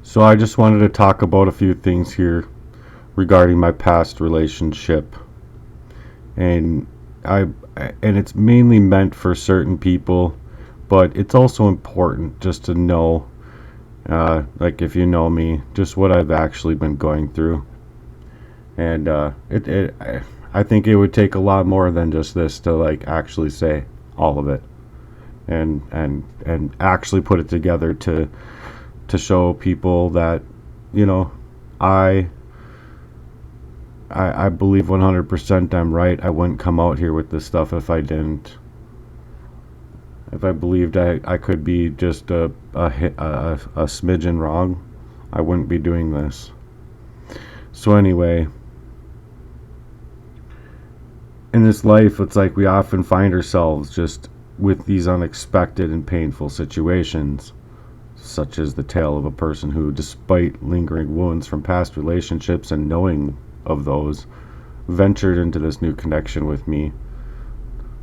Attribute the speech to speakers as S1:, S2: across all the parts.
S1: So I just wanted to talk about a few things here regarding my past relationship, and I and it's mainly meant for certain people, but it's also important just to know, like if you know me, just what I've actually been going through, and I think it would take a lot more than just this to like actually say all of it, and actually put it together to show people that you know I I believe 100% I'm right. I wouldn't come out here with this stuff if I didn't. If I believed I could be just a smidgen wrong, I wouldn't be doing this. So, anyway, in this life, it's like we often find ourselves just with these unexpected and painful situations, such as the tale of a person who, despite lingering wounds from past relationships and knowing of those, ventured into this new connection with me,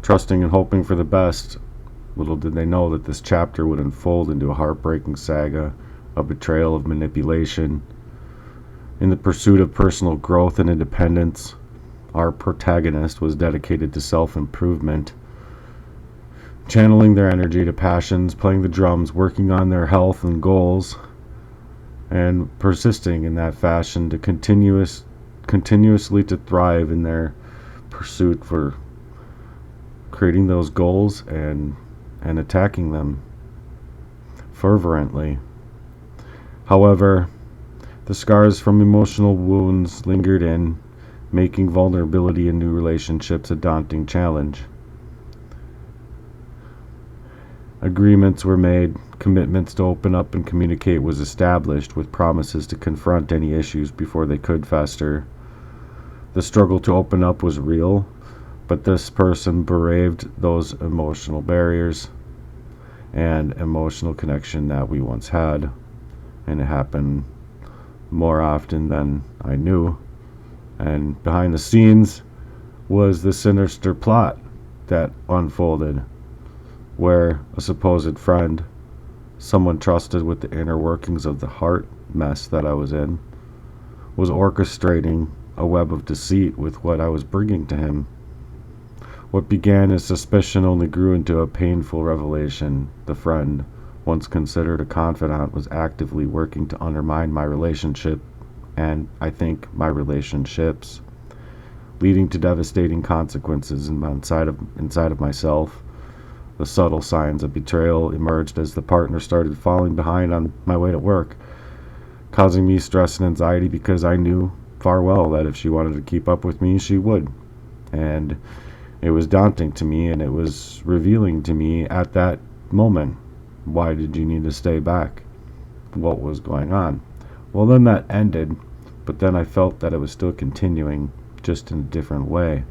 S1: trusting and hoping for the best. Little did they know that this chapter would unfold into a heartbreaking saga, a betrayal of manipulation. In the pursuit of personal growth and independence, our protagonist was dedicated to self-improvement, channeling their energy to passions, playing the drums, working on their health and goals, and persisting in that fashion to continuously to thrive in their pursuit for creating those goals and attacking them fervently. However, the scars from emotional wounds lingered in, making vulnerability in new relationships a daunting challenge. Agreements were made, commitments to open up and communicate was established, with promises to confront any issues before they could fester. The struggle to open up was real, but this person braved those emotional barriers and emotional connection that we once had, and it happened more often than I knew. And behind the scenes was the sinister plot that unfolded, where a supposed friend, someone trusted with the inner workings of the heart mess that I was in, was orchestrating a web of deceit with what I was bringing to him. What began as suspicion only grew into a painful revelation. The friend, once considered a confidant, was actively working to undermine my relationship, and I think my relationships, leading to devastating consequences inside of myself. The subtle signs of betrayal emerged as the partner started falling behind on my way to work, causing me stress and anxiety because I knew far well that if she wanted to keep up with me, she would. And it was daunting to me, and it was revealing to me at that moment. Why did you need to stay back? What was going on? Well, then that ended, but then I felt that it was still continuing, just in a different way.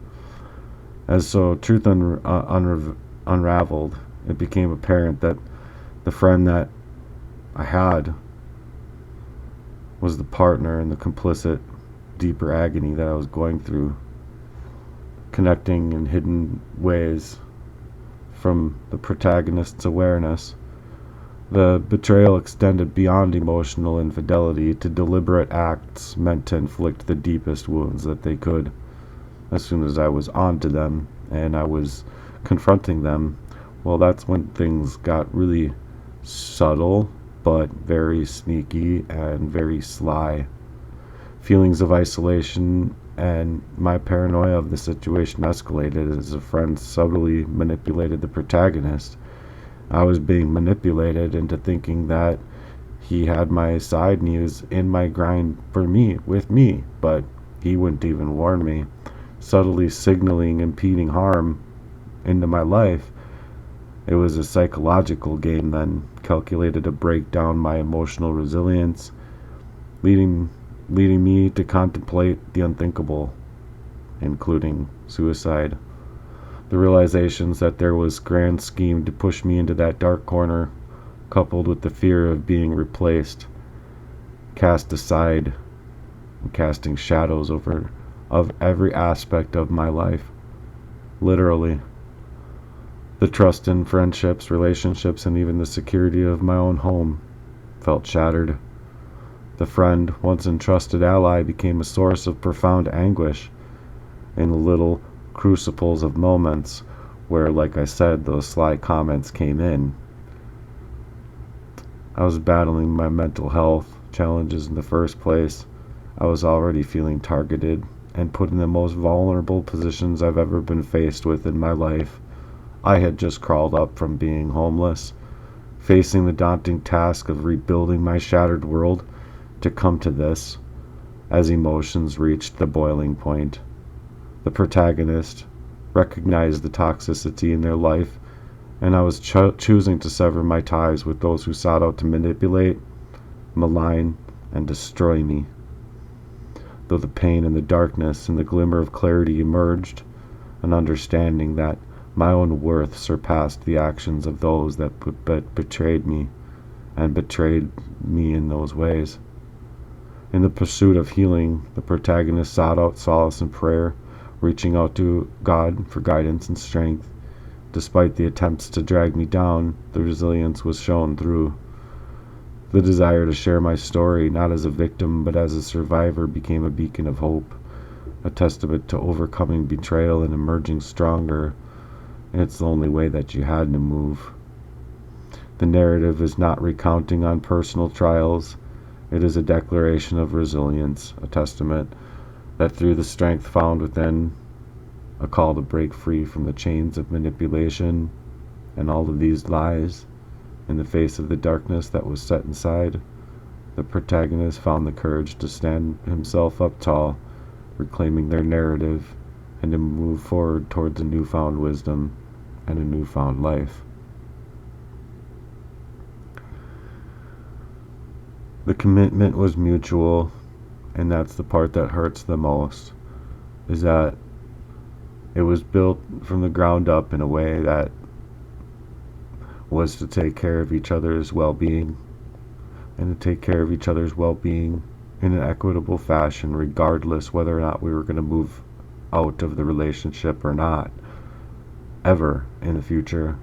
S1: As so truth unraveled, it became apparent that the friend that I had was the partner in the complicit, deeper agony that I was going through, connecting in hidden ways from the protagonist's awareness. The betrayal extended beyond emotional infidelity to deliberate acts meant to inflict the deepest wounds that they could. As soon as I was onto them and I was confronting them, well, that's when things got really subtle, but very sneaky and very sly. Feelings of isolation and my paranoia of the situation escalated as a friend subtly manipulated the protagonist. I was being manipulated into thinking that he had my side and he was in my grind for me, with me, but he wouldn't even warn me, subtly signaling impeding harm into my life. It was a psychological game then, calculated to break down my emotional resilience, leading me to contemplate the unthinkable, including suicide. The realizations that there was grand scheme to push me into that dark corner, coupled with the fear of being replaced, cast aside, and casting shadows over of every aspect of my life. Literally. The trust in friendships, relationships, and even the security of my own home felt shattered. The friend, once entrusted ally, became a source of profound anguish in the little crucibles of moments where, like I said, those sly comments came in. I was battling my mental health challenges in the first place. I was already feeling targeted and put in the most vulnerable positions I've ever been faced with in my life. I had just crawled up from being homeless, facing the daunting task of rebuilding my shattered world, to come to this, as emotions reached the boiling point. The protagonist recognized the toxicity in their life, and I was choosing to sever my ties with those who sought out to manipulate, malign, and destroy me. Though the pain and the darkness and the glimmer of clarity emerged, an understanding that my own worth surpassed the actions of those that betrayed me, and betrayed me in those ways. In the pursuit of healing, the protagonist sought out solace in prayer, reaching out to God for guidance and strength. Despite the attempts to drag me down, the resilience was shown through. The desire to share my story, not as a victim but as a survivor, became a beacon of hope, a testament to overcoming betrayal and emerging stronger. And it's the only way that you had to move. The narrative is not recounting on personal trials. It is a declaration of resilience, a testament that through the strength found within, a call to break free from the chains of manipulation and all of these lies. In the face of the darkness that was set inside, the protagonist found the courage to stand himself up tall, reclaiming their narrative, and to move forward towards a newfound wisdom and a newfound life. The commitment was mutual, and that's the part that hurts the most, is that it was built from the ground up in a way that was to take care of each other's well-being, and to take care of each other's well-being in an equitable fashion, regardless whether or not we were going to move out of the relationship or not, ever in the future.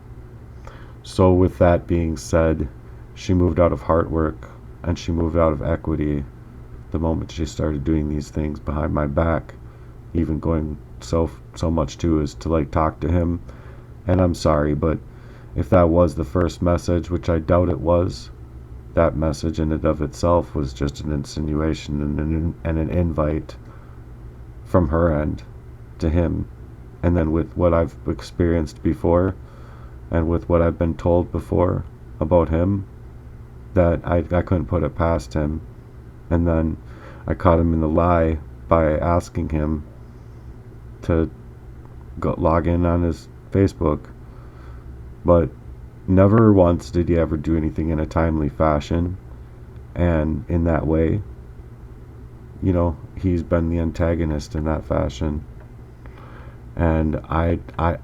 S1: So with that being said, she moved out of hard work, and she moved out of equity the moment she started doing these things behind my back, even going so much too as to like talk to him. And I'm sorry, but if that was the first message, which I doubt it was, that message in and of itself was just an insinuation and an invite from her end to him. And then with what I've experienced before, and with what I've been told before about him, that I couldn't put it past him. And then I caught him in the lie by asking him to log in on his Facebook. But never once did he ever do anything in a timely fashion. And in that way, you know, he's been the antagonist in that fashion. And I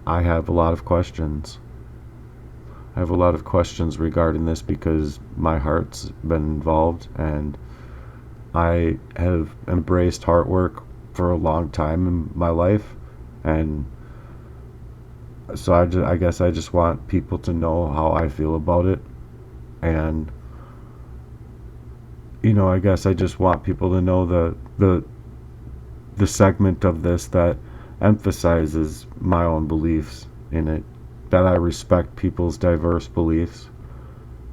S1: have a lot of questions. I have a lot of questions regarding this because my heart's been involved, and I have embraced heart work for a long time in my life. And so I guess I just want people to know how I feel about it. And, you know, I guess I just want people to know the segment of this that emphasizes my own beliefs in it, that I respect people's diverse beliefs,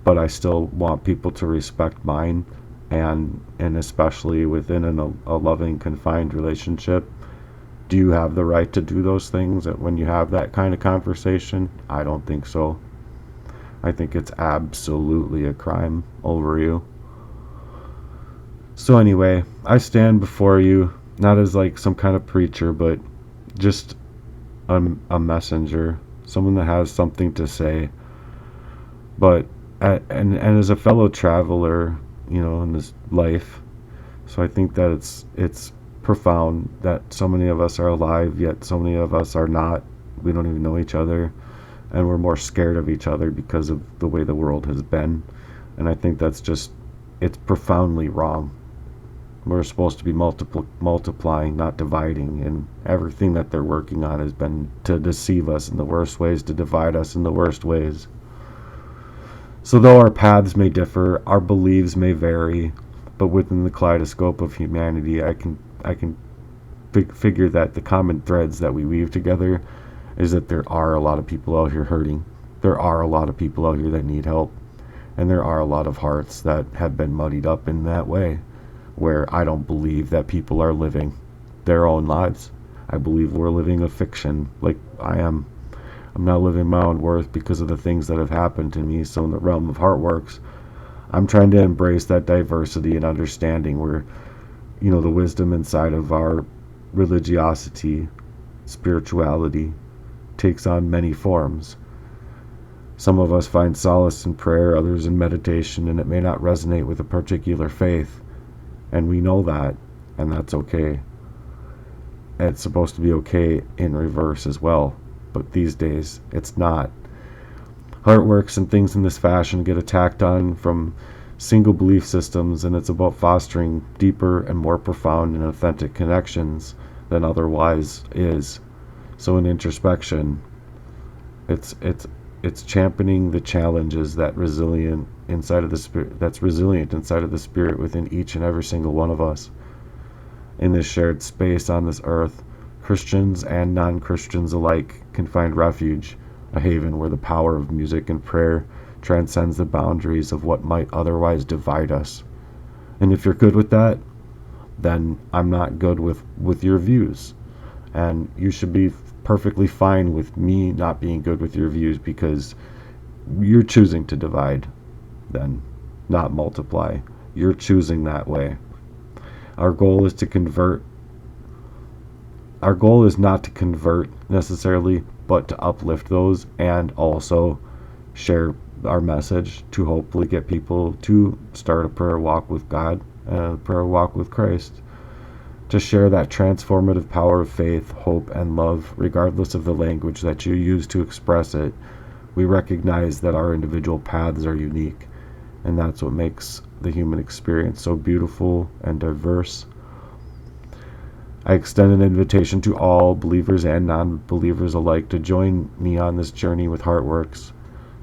S1: but I still want people to respect mine, and especially within a loving, confined relationship. Do you have the right to do those things when you have that kind of conversation? I don't think so. I think it's absolutely a crime over you. So anyway, I stand before you, not as like some kind of preacher, but just a messenger, someone that has something to say. But and as a fellow traveler, you know, in this life, so I think that it's profound that so many of us are alive, yet so many of us are not. We don't even know each other, and we're more scared of each other because of the way the world has been. And I think that's just, it's profoundly wrong. We're supposed to be multiplying, not dividing, and everything that they're working on has been to deceive us in the worst ways, to divide us in the worst ways. So though our paths may differ, our beliefs may vary, but within the kaleidoscope of humanity, I can figure that the common threads that we weave together is that there are a lot of people out here hurting. There are a lot of people out here that need help. And there are a lot of hearts that have been muddied up in that way, where I don't believe that people are living their own lives. I believe we're living a fiction, like I am. I'm not living my own worth because of the things that have happened to me. So in the realm of Heartworks, I'm trying to embrace that diversity and understanding where, the wisdom inside of our religiosity, spirituality, takes on many forms. Some of us find solace in prayer, others in meditation, and it may not resonate with a particular faith. And we know that, and that's okay. And it's supposed to be okay in reverse as well, but these days it's not. Heartworks and things in this fashion get attacked on from single belief systems, and it's about fostering deeper and more profound and authentic connections than otherwise is. So in introspection, it's championing the challenges that's resilient inside of the spirit within each and every single one of us. In this shared space on this earth, Christians and non-Christians alike can find refuge, a haven where the power of music and prayer transcends the boundaries of what might otherwise divide us. And if you're good with that, then I'm not good with your views. And you should be perfectly fine with me not being good with your views, because you're choosing to divide, then, not multiply. You're choosing that way. Our goal is not to convert necessarily, but to uplift those and also share our message to hopefully get people to start a prayer walk with God and a prayer walk with Christ. To share that transformative power of faith, hope, and love, regardless of the language that you use to express it. We recognize that our individual paths are unique, and that's what makes the human experience so beautiful and diverse. I extend an invitation to all believers and non-believers alike to join me on this journey with Heartworks.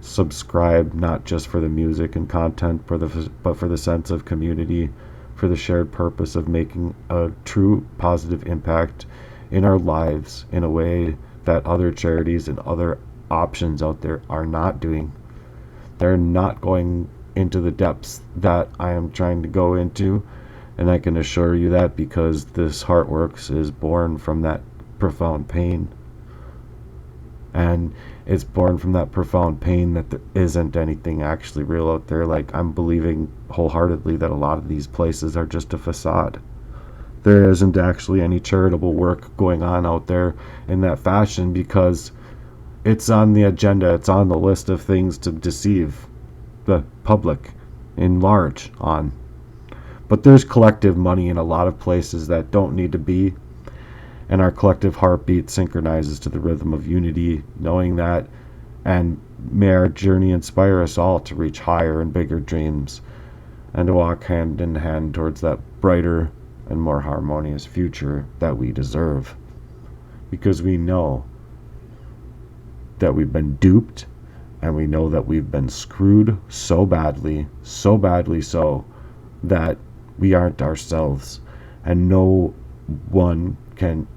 S1: Subscribe not just for the music and content, but for the sense of community, for the shared purpose of making a true positive impact in our lives in a way that other charities and other options out there are not doing. They're not going into the depths that I am trying to go into, and I can assure you that because this Heartworks is born from that profound pain. And it's born from that profound pain that there isn't anything actually real out there. Like, I'm believing wholeheartedly that a lot of these places are just a facade. There isn't actually any charitable work going on out there in that fashion, because it's on the agenda, it's on the list of things to deceive the public in large on. But there's collective money in a lot of places that don't need to be, and our collective heartbeat synchronizes to the rhythm of unity, knowing that, and may our journey inspire us all to reach higher and bigger dreams, and to walk hand in hand towards that brighter and more harmonious future that we deserve. Because we know that we've been duped, and we know that we've been screwed so badly so, that we aren't ourselves, and no one can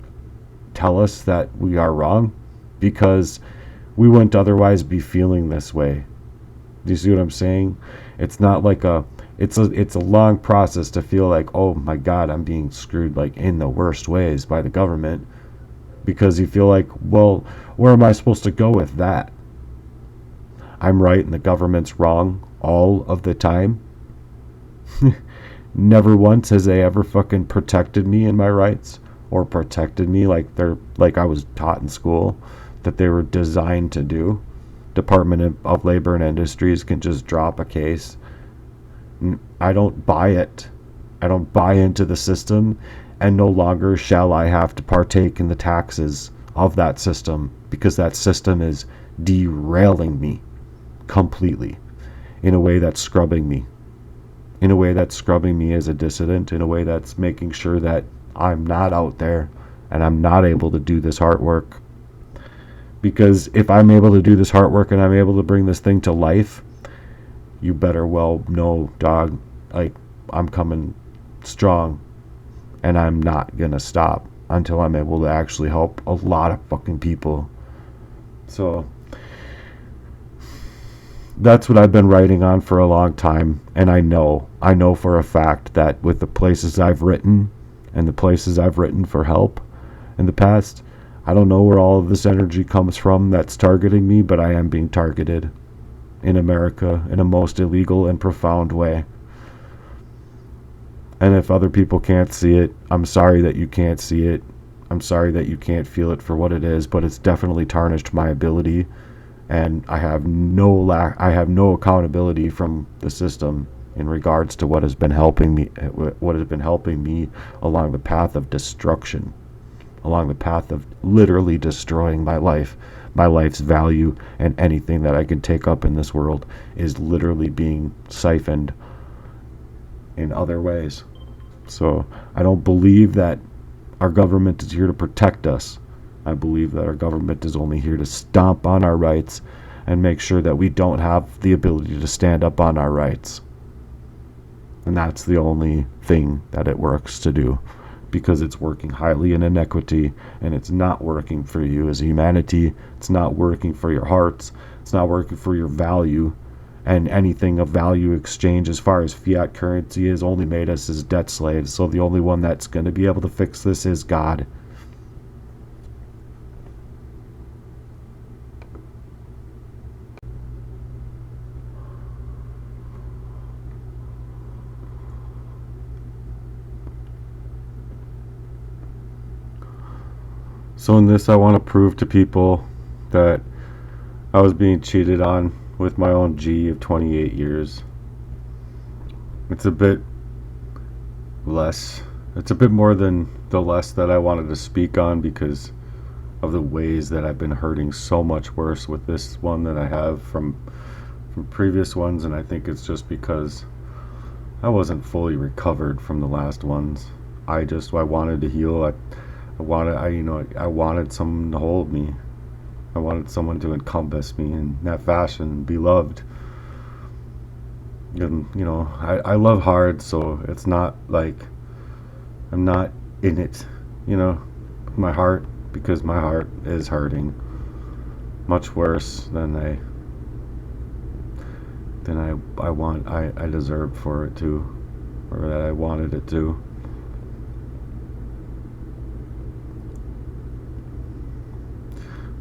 S1: tell us that we are wrong, because we wouldn't otherwise be feeling this way. Do you see what I'm saying? It's not like it's a long process to feel like, oh my God, I'm being screwed like in the worst ways by the government, because you feel like, well, where am I supposed to go with that? I'm right and the government's wrong all of the time. Never once has they ever fucking protected me in my rights, or protected me like I was taught in school that they were designed to do. Department of Labor and Industries can just drop a case. I don't buy it. I don't buy into the system, and no longer shall I have to partake in the taxes of that system, because that system is derailing me completely in a way that's scrubbing me. In a way that's scrubbing me as a dissident, in a way that's making sure that I'm not out there and I'm not able to do this hard work. Because if I'm able to do this hard work and I'm able to bring this thing to life, you better well know, dog, like, I'm coming strong, and I'm not gonna stop until I'm able to actually help a lot of fucking people. So that's what I've been writing on for a long time, and I know for a fact that with the places I've written and the places I've written for help in the past, I don't know where all of this energy comes from that's targeting me, but I am being targeted in America in a most illegal and profound way. And if other people can't see it, I'm sorry that you can't see it. I'm sorry that you can't feel it for what it is, but it's definitely tarnished my ability, and I have no accountability from the system in regards to what has been helping me along the path of destruction, along the path of literally destroying my life's value, and anything that I can take up in this world is literally being siphoned in other ways. So I don't believe that our government is here to protect us. I believe that our government is only here to stomp on our rights and make sure that we don't have the ability to stand up on our rights. And that's the only thing that it works to do, because it's working highly in inequity, and it's not working for you as humanity. It's not working for your hearts. It's not working for your value. And anything of value exchange as far as fiat currency has only made us as debt slaves. So the only one that's going to be able to fix this is God. So in this, I want to prove to people that I was being cheated on with my own G of 28 years. It's a bit less. It's a bit more than the less that I wanted to speak on, because of the ways that I've been hurting so much worse with this one than I have from previous ones. And I think it's just because I wasn't fully recovered from the last ones. I wanted to heal. I wanted someone to hold me. I wanted someone to encompass me in that fashion, be loved. And, I love hard, so it's not like I'm not in it, my heart, because my heart is hurting much worse than I deserved for it to, or that I wanted it to.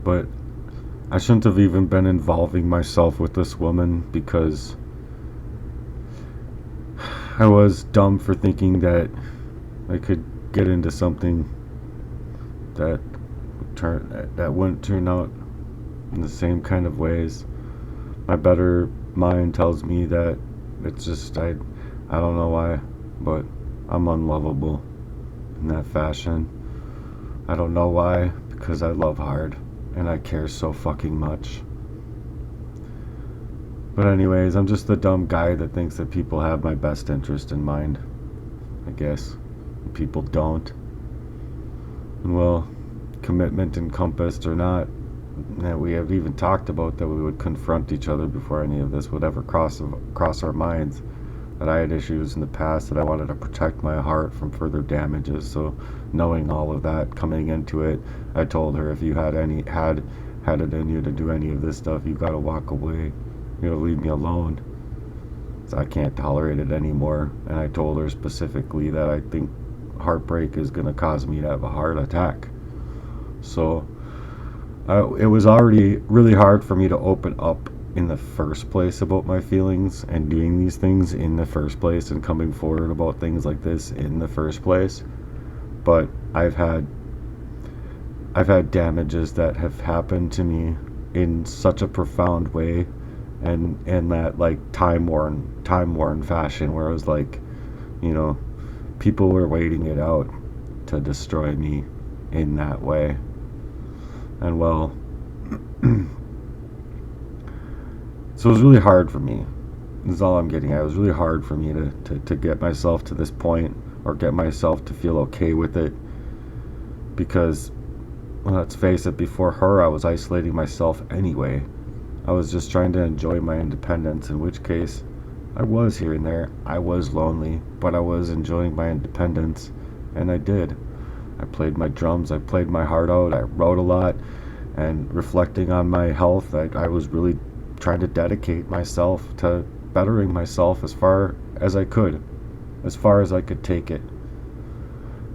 S1: But I shouldn't have even been involving myself with this woman, because I was dumb for thinking that I could get into something that wouldn't turn out in the same kind of ways. My better mind tells me that it's just I don't know why, but I'm unlovable in that fashion. I don't know why, because I love hard. And I care so fucking much. But anyways, I'm just the dumb guy that thinks that people have my best interest in mind, I guess. People don't. And well, commitment encompassed or not, we have even talked about that we would confront each other before any of this would ever cross our minds. That I had issues in the past, that I wanted to protect my heart from further damages. So knowing all of that coming into it, I told her, if you had it in you to do any of this stuff, you gotta walk away. You gotta leave me alone. So I can't tolerate it anymore. And I told her specifically that I think heartbreak is gonna cause me to have a heart attack. So it was already really hard for me to open up in the first place about my feelings and doing these things in the first place and coming forward about things like this in the first place. But I've had damages that have happened to me in such a profound way, and that like time worn fashion, where it was like, people were waiting it out to destroy me in that way. And well, so it was really hard for me. This is all I'm getting at. It was really hard for me to get myself to this point, or get myself to feel okay with it. Because, well, let's face it, before her, I was isolating myself anyway. I was just trying to enjoy my independence, in which case I was here and there. I was lonely, but I was enjoying my independence, and I did. I played my drums, I played my heart out, I wrote a lot, and reflecting on my health, I was really trying to dedicate myself to bettering myself as far as I could, as far as I could take it,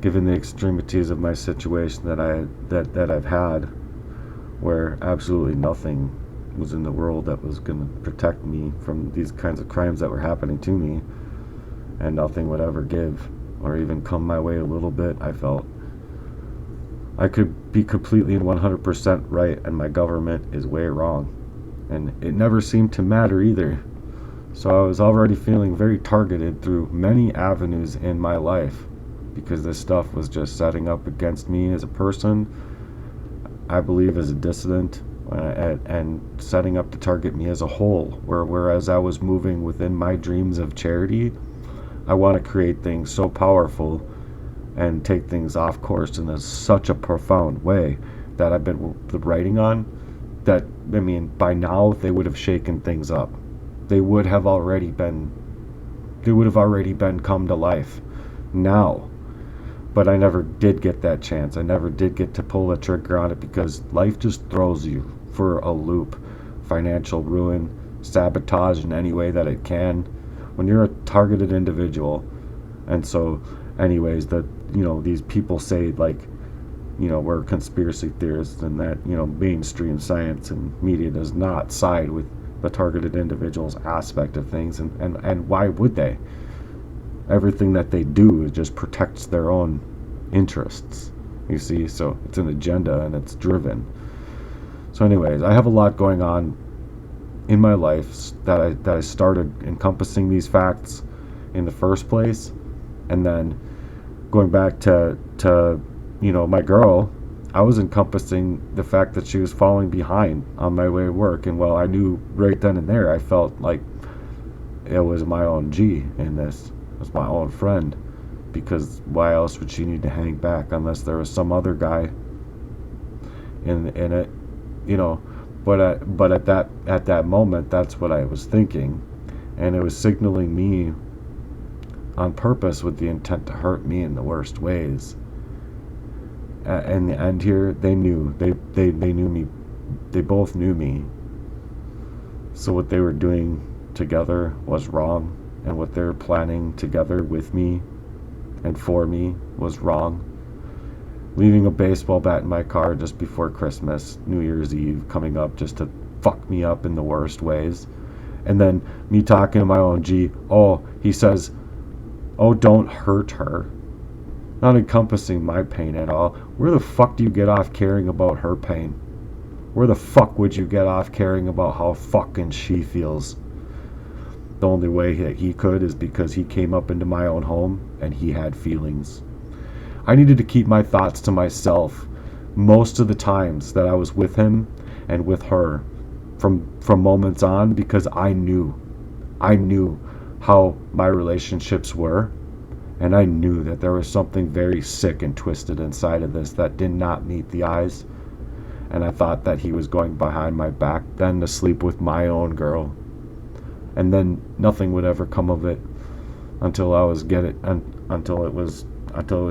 S1: given the extremities of my situation that I've had, where absolutely nothing was in the world that was going to protect me from these kinds of crimes that were happening to me, and nothing would ever give or even come my way a little bit. I felt I could be completely and 100% right, and my government is way wrong, and it never seemed to matter either. So I was already feeling very targeted through many avenues in my life, because this stuff was just setting up against me as a person, I believe as a dissident, and setting up to target me as a whole, whereas I was moving within my dreams of charity. I want to create things so powerful and take things off course in such a profound way that I've been writing on, that, I mean, by now they would have shaken things up. They would have already been come to life now. But I never did get that chance. I never did get to pull a trigger on it, because life just throws you for a loop. Financial ruin, sabotage in any way that it can, when you're a targeted individual. And so anyways, these people say, like, we're conspiracy theorists, and that, mainstream science and media does not side with the targeted individuals aspect of things, and why would they? Everything that they do just protects their own interests, you see. So it's an agenda, and it's driven. So anyways, I have a lot going on in my life that I started encompassing these facts in the first place, and then going back to my girl, I was encompassing the fact that she was falling behind on my way to work. And well, I knew right then and there, I felt like it was my own G in this. It was my own friend, because why else would she need to hang back unless there was some other guy in it, But at that moment, that's what I was thinking, and it was signaling me on purpose with the intent to hurt me in the worst ways. In the end here, they knew. They knew me. They both knew me. So what they were doing together was wrong, and what they were planning together with me and for me was wrong. Leaving a baseball bat in my car just before Christmas, New Year's Eve coming up, just to fuck me up in the worst ways. And then me talking to my own G. He says, don't hurt her. Not encompassing my pain at all. Where the fuck do you get off caring about her pain? Where the fuck would you get off caring about how fucking she feels? The only way that he could is because he came up into my own home and he had feelings. I needed to keep my thoughts to myself most of the times that I was with him and with her from moments on, because I knew how my relationships were, and I knew that there was something very sick and twisted inside of this that did not meet the eyes. And I thought that he was going behind my back then to sleep with my own girl, and then nothing would ever come of it until it was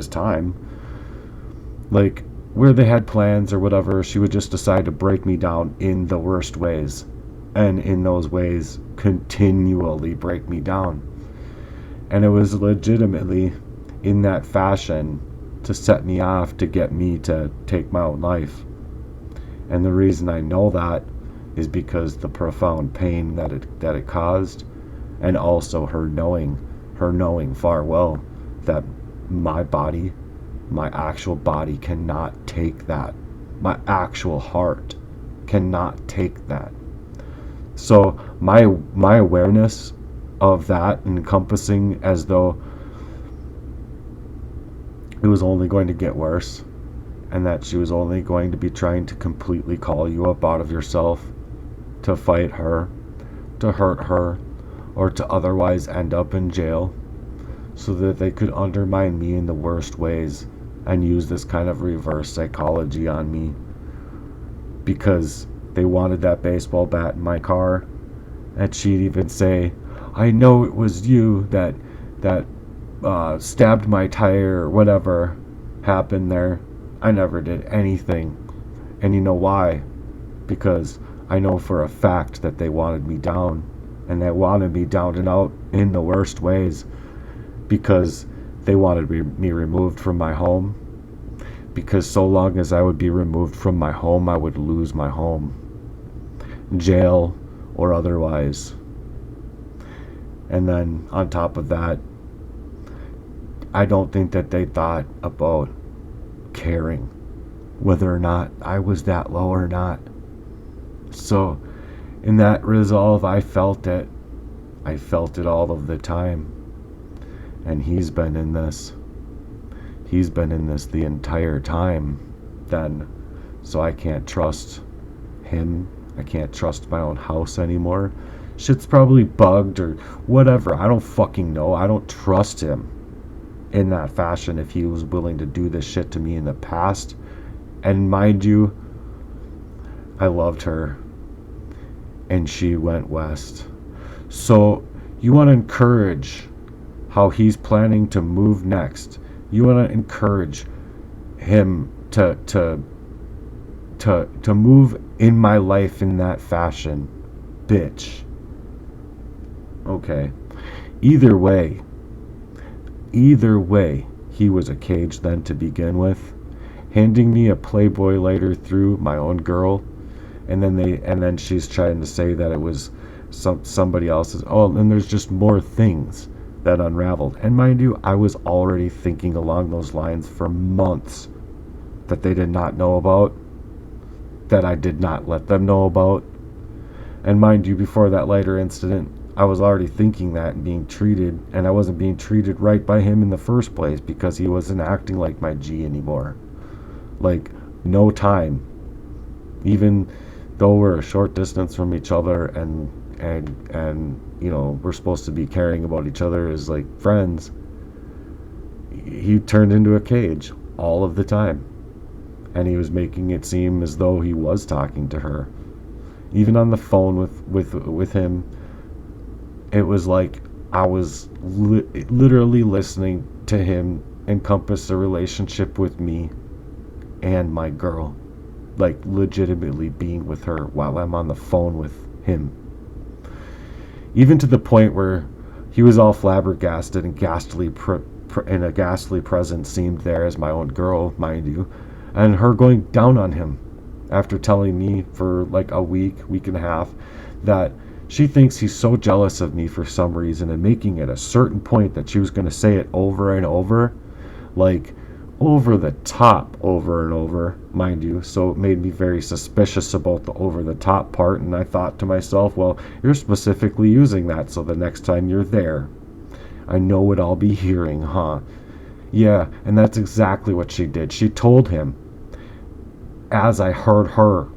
S1: time. Like, where they had plans or whatever, she would just decide to break me down in the worst ways, and in those ways continually break me down. And it was legitimately in that fashion to set me off, to get me to take my own life. And the reason I know that is because the profound pain that it caused, and also her knowing far well that my body, my actual body, cannot take that. My actual heart cannot take that. So my awareness of that, encompassing as though it was only going to get worse, and that she was only going to be trying to completely call you up out of yourself, to fight her, to hurt her, or to otherwise end up in jail, so that they could undermine me in the worst ways and use this kind of reverse psychology on me, because they wanted that baseball bat in my car. And she'd even say, I know it was you that stabbed my tire or whatever happened there. I never did anything. And you know why? Because I know for a fact that they wanted me down. And they wanted me down and out in the worst ways. Because they wanted me removed from my home. Because so long as I would be removed from my home, I would lose my home. Jail or otherwise. And then on top of that, I don't think that they thought about caring whether or not I was that low or not. So in that resolve, I felt it. I felt it all of the time. And he's been in this. He's been in this the entire time then. So I can't trust him. I can't trust my own house anymore. Shit's probably bugged or whatever. I don't fucking know. I don't trust him in that fashion if he was willing to do this shit to me in the past. And mind you, I loved her. And she went west. So you want to encourage how he's planning to move next. You want to encourage him to move in my life in that fashion. Bitch. Okay. Either way, he was a cage then to begin with. Handing me a Playboy later through my own girl, and then she's trying to say that it was somebody else's. Oh, and there's just more things that unraveled. And mind you, I was already thinking along those lines for months that they did not know about, that I did not let them know about. And mind you, before that later incident, I was already thinking that and being treated, and I wasn't being treated right by him in the first place because he wasn't acting like my G anymore. Like, no time. Even though we're a short distance from each other and you know, we're supposed to be caring about each other as like friends, he turned into a cage all of the time. And he was making it seem as though he was talking to her. Even on the phone with him, it was like I was literally listening to him encompass a relationship with me and my girl. Like, legitimately being with her while I'm on the phone with him. Even to the point where he was all flabbergasted and and a ghastly presence seemed there as my own girl, mind you, and her going down on him after telling me for like a week and a half that she thinks he's so jealous of me for some reason, and making it a certain point that she was going to say it over and over, like over the top, over and over, mind you. So it made me very suspicious about the over the top part, and I thought to myself, well, you're specifically using that so the next time you're there, I know what I'll be hearing, huh? Yeah, and that's exactly what she did. She told him, as I heard her,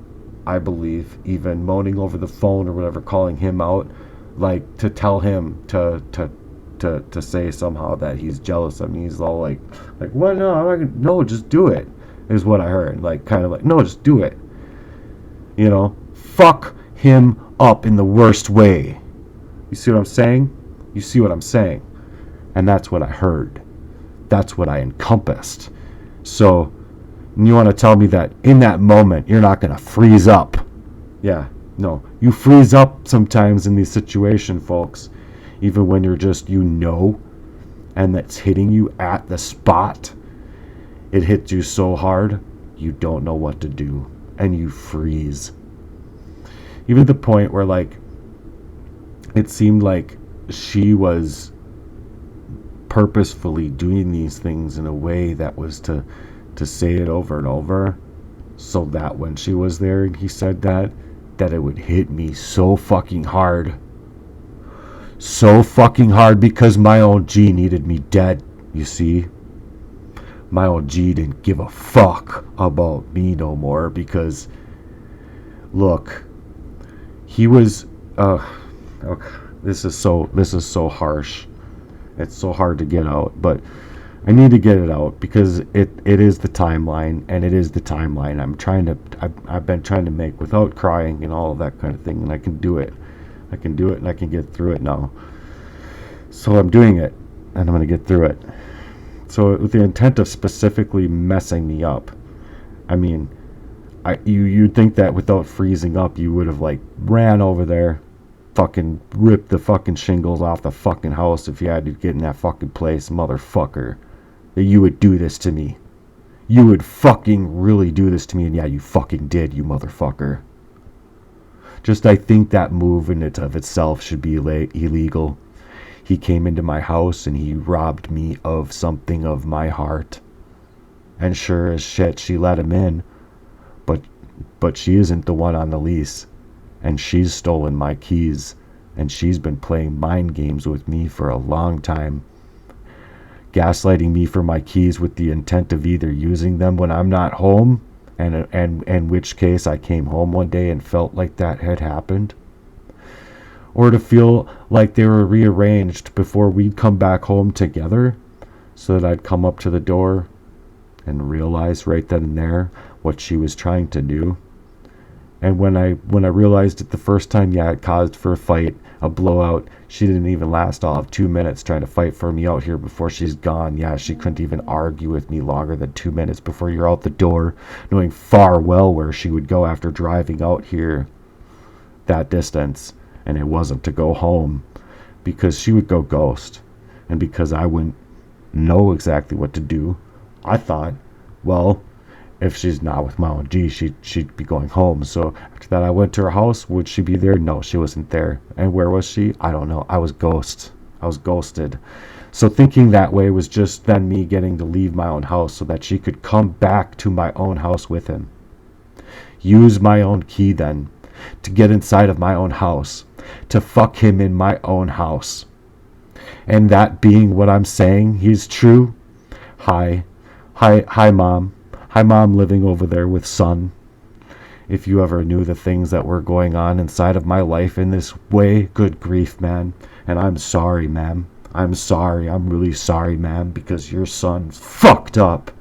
S1: I believe, even moaning over the phone or whatever, calling him out, like to tell him to say somehow that he's jealous of me. He's all like what? No, just do it, is what I heard. Like, kind of like, no, just do it. You know, fuck him up in the worst way. You see what I'm saying? You see what I'm saying? And that's what I heard. That's what I encompassed. So, you want to tell me that in that moment you're not going to freeze up? Yeah, no. You freeze up sometimes in these situations, folks. Even when you're just, and that's hitting you at the spot. It hits you so hard, you don't know what to do. And you freeze. Even to the point where, like, it seemed like she was purposefully doing these things in a way that was to say it over and over, so that when she was there and he said that it would hit me so fucking hard. So fucking hard, because my own G needed me dead, you see. My own G didn't give a fuck about me no more, because, look, he was, okay, this is so harsh. It's so hard to get out, but I need to get it out because it is the timeline, and it is the timeline I've been trying to make without crying and all of that kind of thing, and I can do it. And I can get through it now. So I'm doing it, and I'm going to get through it. So with the intent of specifically messing me up. I mean, you'd think that without freezing up, you would have like ran over there, fucking ripped the fucking shingles off the fucking house if you had to get in that fucking place, motherfucker. That you would do this to me. You would fucking really do this to me, and yeah, you fucking did, you motherfucker. Just I think that move in it of itself should be illegal. He came into my house and he robbed me of something of my heart. And sure as shit, she let him in. But she isn't the one on the lease. And she's stolen my keys. And she's been playing mind games with me for a long time. Gaslighting me for my keys with the intent of either using them when I'm not home, and in which case I came home one day and felt like that had happened, or to feel like they were rearranged before we'd come back home together, so that I'd come up to the door and realize right then and there what she was trying to do. And when I realized it the first time, yeah, it caused for a fight, a blowout. She didn't even last all of 2 minutes trying to fight for me out here before she's gone. Yeah, she couldn't even argue with me longer than 2 minutes before you're out the door, knowing far well where she would go after driving out here that distance. And it wasn't to go home, because she would go ghost. And because I wouldn't know exactly what to do, I thought, well, if she's not with Mama G, she'd be going home. So after that, I went to her house. Would she be there? No, she wasn't there. And where was she? I don't know. I was ghosted. So thinking that way was just then me getting to leave my own house so that she could come back to my own house with him. Use my own key then to get inside of my own house, to fuck him in my own house. And that being what I'm saying, he's true. Hi, Mom. Hi, Mom, living over there with son. If you ever knew the things that were going on inside of my life in this way, good grief, man. And I'm sorry, ma'am. I'm sorry. I'm really sorry, ma'am, because your son's fucked up.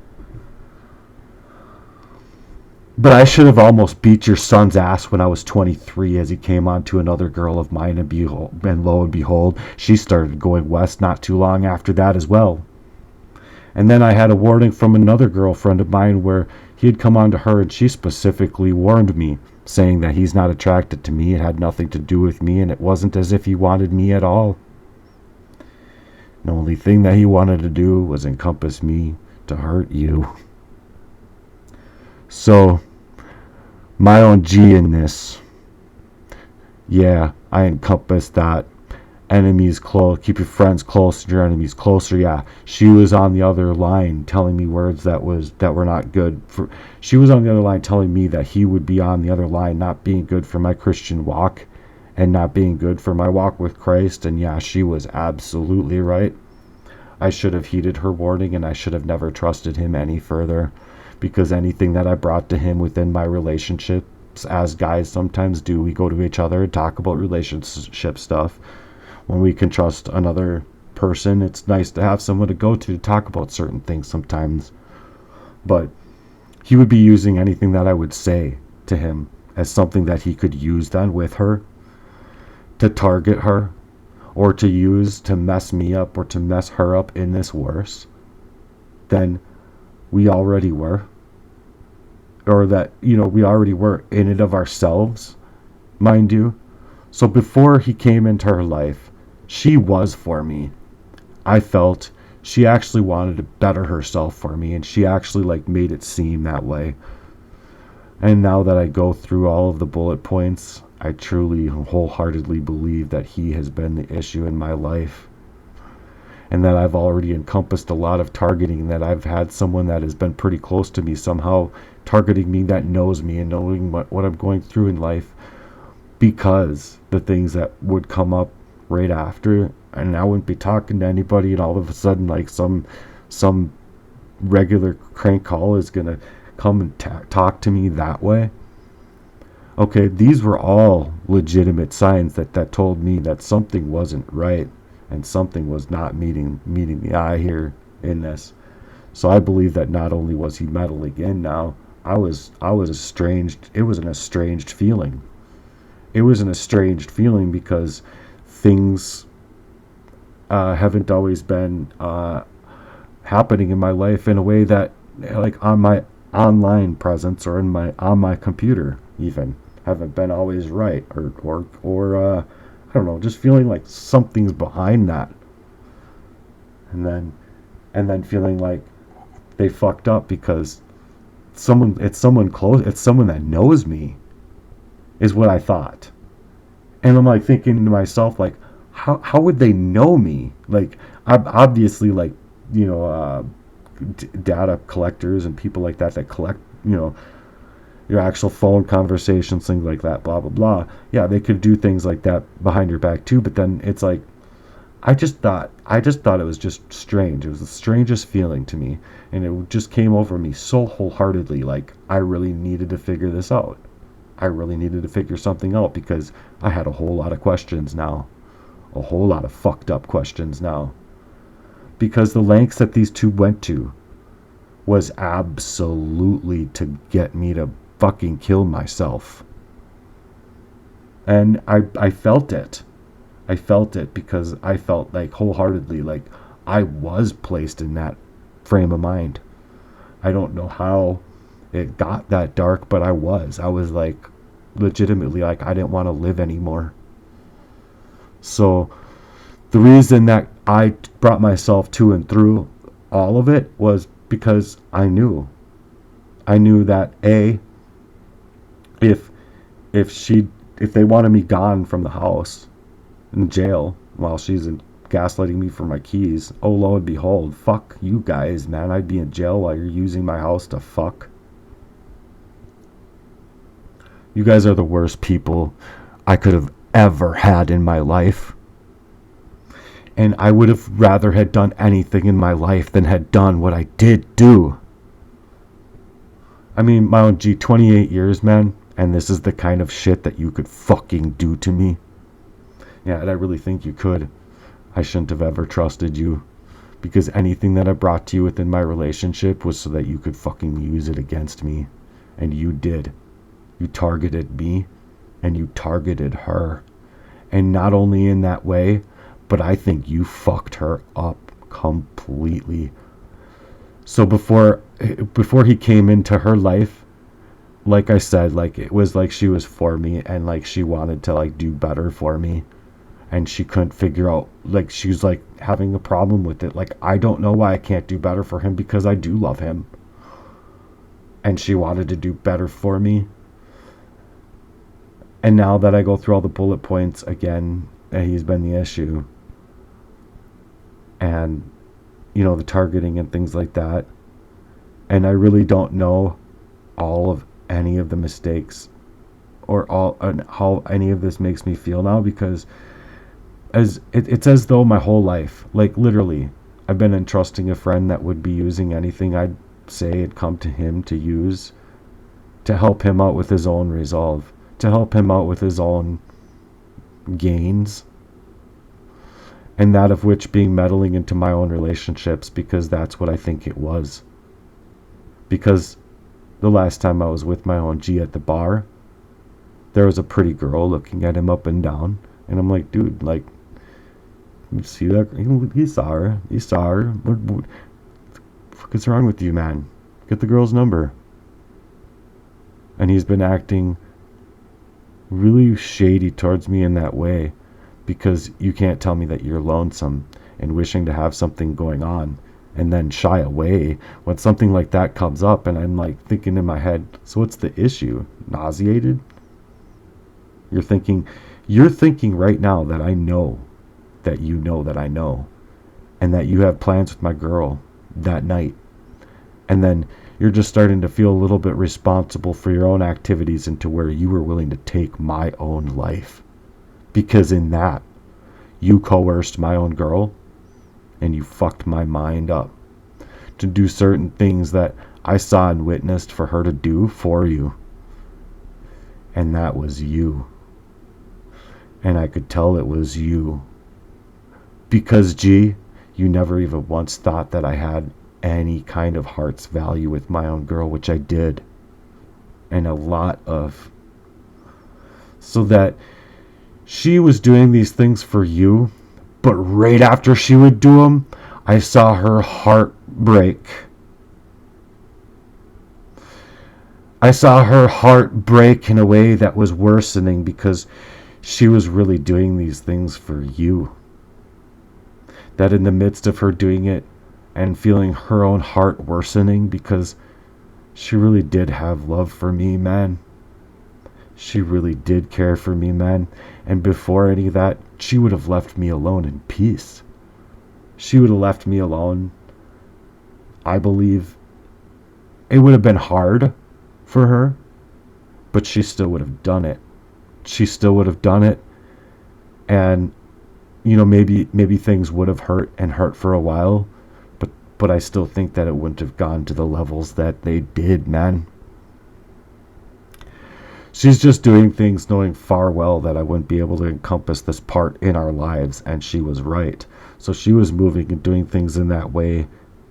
S1: But I should have almost beat your son's ass when I was 23 as he came on to another girl of mine, and lo and behold, she started going west not too long after that as well. And then I had a warning from another girlfriend of mine where he had come on to her, and she specifically warned me, saying that he's not attracted to me, it had nothing to do with me, and it wasn't as if he wanted me at all. The only thing that he wanted to do was encompass me to hurt you. So, my own G in this. Yeah, I encompass that. Enemies close, keep your friends close, your enemies closer. Yeah, she was on the other line telling me words that were not good for. She was on the other line telling me that he would be on the other line, not being good for my Christian walk, and not being good for my walk with Christ. And yeah, she was absolutely right. I should have heeded her warning, and I should have never trusted him any further, because anything that I brought to him within my relationships, as guys sometimes do, we go to each other and talk about relationship stuff. When we can trust another person, it's nice to have someone to go to talk about certain things sometimes. But he would be using anything that I would say to him as something that he could use then with her, to target her, or to use to mess me up or to mess her up in this worse than we already were. Or that, we already were in it of ourselves, mind you. So before he came into her life, she was for me. I felt she actually wanted to better herself for me, and she actually made it seem that way. And now that I go through all of the bullet points, I truly wholeheartedly believe that he has been the issue in my life, and that I've already encompassed a lot of targeting, that I've had someone that has been pretty close to me somehow targeting me, that knows me and knowing what I'm going through in life, because the things that would come up right after, and I wouldn't be talking to anybody, and all of a sudden some regular crank call is gonna come and talk to me that way. Okay, these were all legitimate signs that told me that something wasn't right, and something was not meeting the eye here in this. So I believe that not only was he meddling in now, I was estranged. It was an estranged feeling. It was an estranged feeling because things haven't always been happening in my life in a way that, like, on my online presence or on my computer even, haven't been always right, or I don't know, just feeling like something's behind that, and then feeling like they fucked up because someone close, it's someone that knows me, is what I thought. And I'm like thinking to myself, like, how would they know me? Like, obviously, like, you know, data collectors and people like that collect, your actual phone conversations, things like that, blah blah blah. Yeah, they could do things like that behind your back too. But then it's like, I just thought it was just strange. It was the strangest feeling to me, and it just came over me so wholeheartedly. Like, I really needed to figure this out. I really needed to figure something out because I had a whole lot of questions now, a whole lot of fucked up questions now. Because the lengths that these two went to was absolutely to get me to fucking kill myself. And I felt it. I felt it because I felt like wholeheartedly like I was placed in that frame of mind. I don't know how it got that dark, but I was. I was like legitimately like I didn't want to live anymore. So the reason that I brought myself to and through all of it was because I knew that if if they wanted me gone from the house, in jail, while she's gaslighting me for my keys, oh lo and behold, fuck you guys, man, I'd be in jail while you're using my house to fuck. You guys are the worst people I could have ever had in my life. And I would have rather had done anything in my life than had done what I did do. I mean, my own 28 years, man, and this is the kind of shit that you could fucking do to me. Yeah, and I really think you could. I shouldn't have ever trusted you. Because anything that I brought to you within my relationship was so that you could fucking use it against me. And you did. You targeted me, and you targeted her. And not only in that way, but I think you fucked her up completely. So before he came into her life, like I said, like it was like she was for me, and like she wanted to like do better for me, and she couldn't figure out, like she was like having a problem with it. Like, I don't know why I can't do better for him, because I do love him, and she wanted to do better for me. And now that I go through all the bullet points again, he's been the issue. And, the targeting and things like that. And I really don't know all of any of the mistakes or how any of this makes me feel now, because it's as though my whole life, like literally, I've been entrusting a friend that would be using anything I'd say had come to him to use to help him out with his own resolve, to help him out with his own gains, and that of which being meddling into my own relationships, because that's what I think it was. Because the last time I was with my own G at the bar, there was a pretty girl looking at him up and down, and I'm like, dude, like, you see that? He saw her. What the fuck is wrong with you, man? Get the girl's number. And he's been acting really shady towards me in that way, because you can't tell me that you're lonesome and wishing to have something going on and then shy away when something like that comes up. And I'm like thinking in my head, so what's the issue? Nauseated? You're thinking right now that I know that you know that I know, and that you have plans with my girl that night. And then you're just starting to feel a little bit responsible for your own activities, into where you were willing to take my own life. Because in that, you coerced my own girl, and you fucked my mind up to do certain things that I saw and witnessed for her to do for you. And that was you. And I could tell it was you. Because, G, you never even once thought that I had any kind of heart's value with my own girl, which I did. And a lot of. So that she was doing these things for you, But right after she would do them, I saw her heart break. I saw her heart break in a way that was worsening because she was really doing these things for you. That in the midst of her doing it and feeling her own heart worsening because she really did have love for me, man. She really did care for me, man. And before any of that, she would have left me alone in peace. She would have left me alone. I believe it would have been hard for her, but she still would have done it. She still would have done it. And maybe things would have hurt for a while, but I still think that it wouldn't have gone to the levels that they did, man. She's just doing things knowing far well that I wouldn't be able to encompass this part in our lives, and she was right. So she was moving and doing things in that way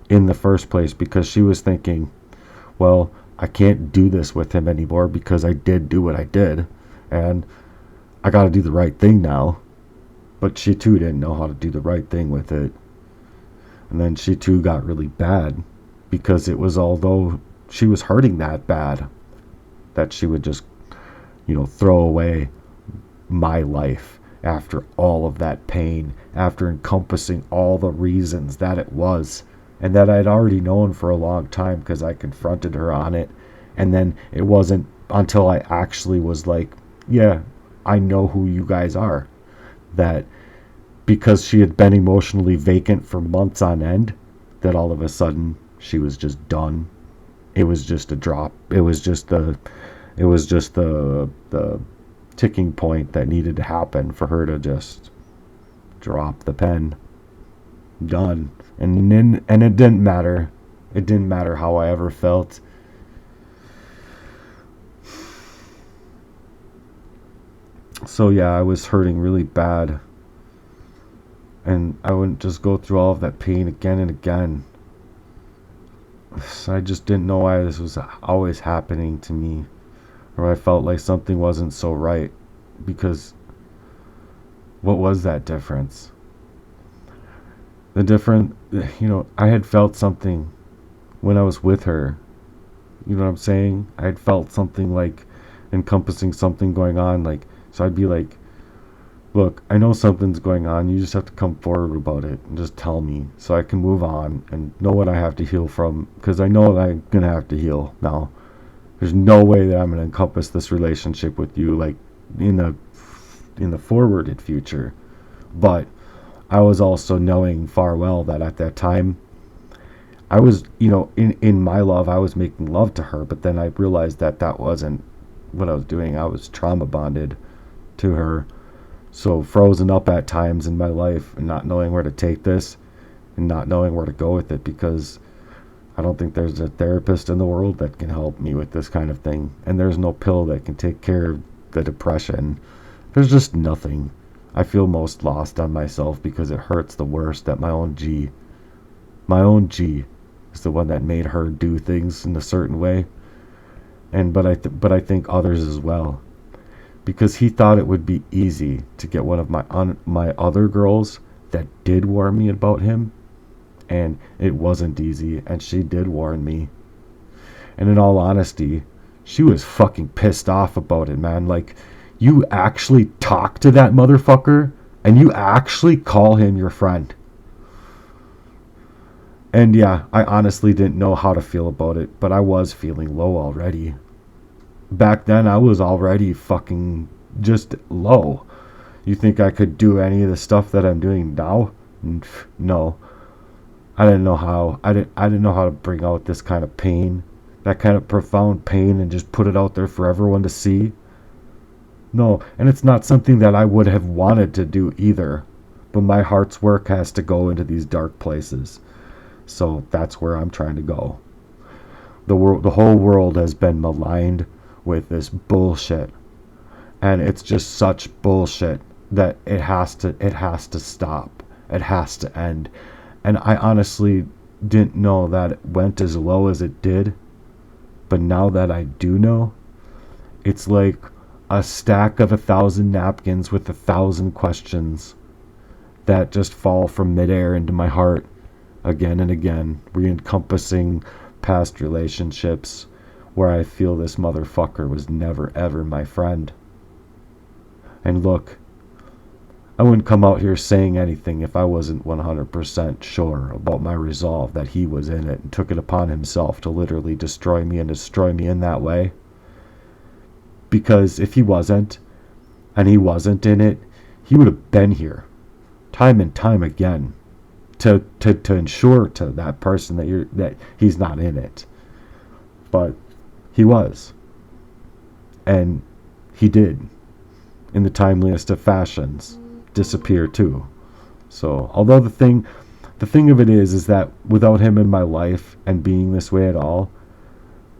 S1: in the first place because she was thinking, well, I can't do this with him anymore because I did do what I did, and I got to do the right thing now. But she too didn't know how to do the right thing with it. And then she too got really bad because it was, although she was hurting that bad, that she would just, throw away my life after all of that pain, after encompassing all the reasons that it was, and that I'd already known for a long time because I confronted her on it. And then it wasn't until I actually was like, yeah, I know who you guys are, that because she had been emotionally vacant for months on end, that all of a sudden she was just done. It was just a drop. It was just the ticking point that needed to happen for her to just drop the pen. Done. And it didn't matter. It didn't matter how I ever felt. So yeah, I was hurting really bad. And I wouldn't just go through all of that pain again and again. So I just didn't know why this was always happening to me. Or I felt like something wasn't so right. Because what was that difference? I had felt something when I was with her. You know what I'm saying? I had felt something like encompassing something going on. Like, so I'd be like, look, I know something's going on. You just have to come forward about it and just tell me so I can move on and know what I have to heal from. Because I know that I'm going to have to heal now. There's no way that I'm going to encompass this relationship with you like in the forwarded future. But I was also knowing far well that at that time I was, in my love, I was making love to her. But then I realized that wasn't what I was doing. I was trauma bonded to her. So frozen up at times in my life and not knowing where to take this and not knowing where to go with it, because I don't think there's a therapist in the world that can help me with this kind of thing. And there's no pill that can take care of the depression. There's just nothing. I feel most lost on myself because it hurts the worst that my own G is the one that made her do things in a certain way. But I think others as well. Because he thought it would be easy to get one of my other girls that did warn me about him, and it wasn't easy, and she did warn me. And in all honesty, she was fucking pissed off about it, man. Like, you actually talk to that motherfucker, and you actually call him your friend. And yeah, I honestly didn't know how to feel about it, but I was feeling low already. Back then, I was already fucking just low. You think I could do any of the stuff that I'm doing now? No. I didn't know how. I didn't know how to bring out this kind of pain, that kind of profound pain, and just put it out there for everyone to see. No, and it's not something that I would have wanted to do either. But my heart's work has to go into these dark places. So that's where I'm trying to go. The whole world has been maligned with this bullshit, and it's just such bullshit that it has to stop. It has to end. And I honestly didn't know that it went as low as it did, but now that I do know, it's like a stack of 1,000 napkins with 1,000 questions, that just fall from midair into my heart again and again, re-encompassing past relationships where I feel this motherfucker was never ever my friend. And look, I wouldn't come out here saying anything if I wasn't 100% sure about my resolve that he was in it and took it upon himself to literally destroy me and destroy me in that way. Because if he wasn't, and he wasn't in it, he would have been here time and time again to ensure to that person that he's not in it. But he was. And he did, in the timeliest of fashions, disappear too. So although the thing of it is that without him in my life and being this way at all,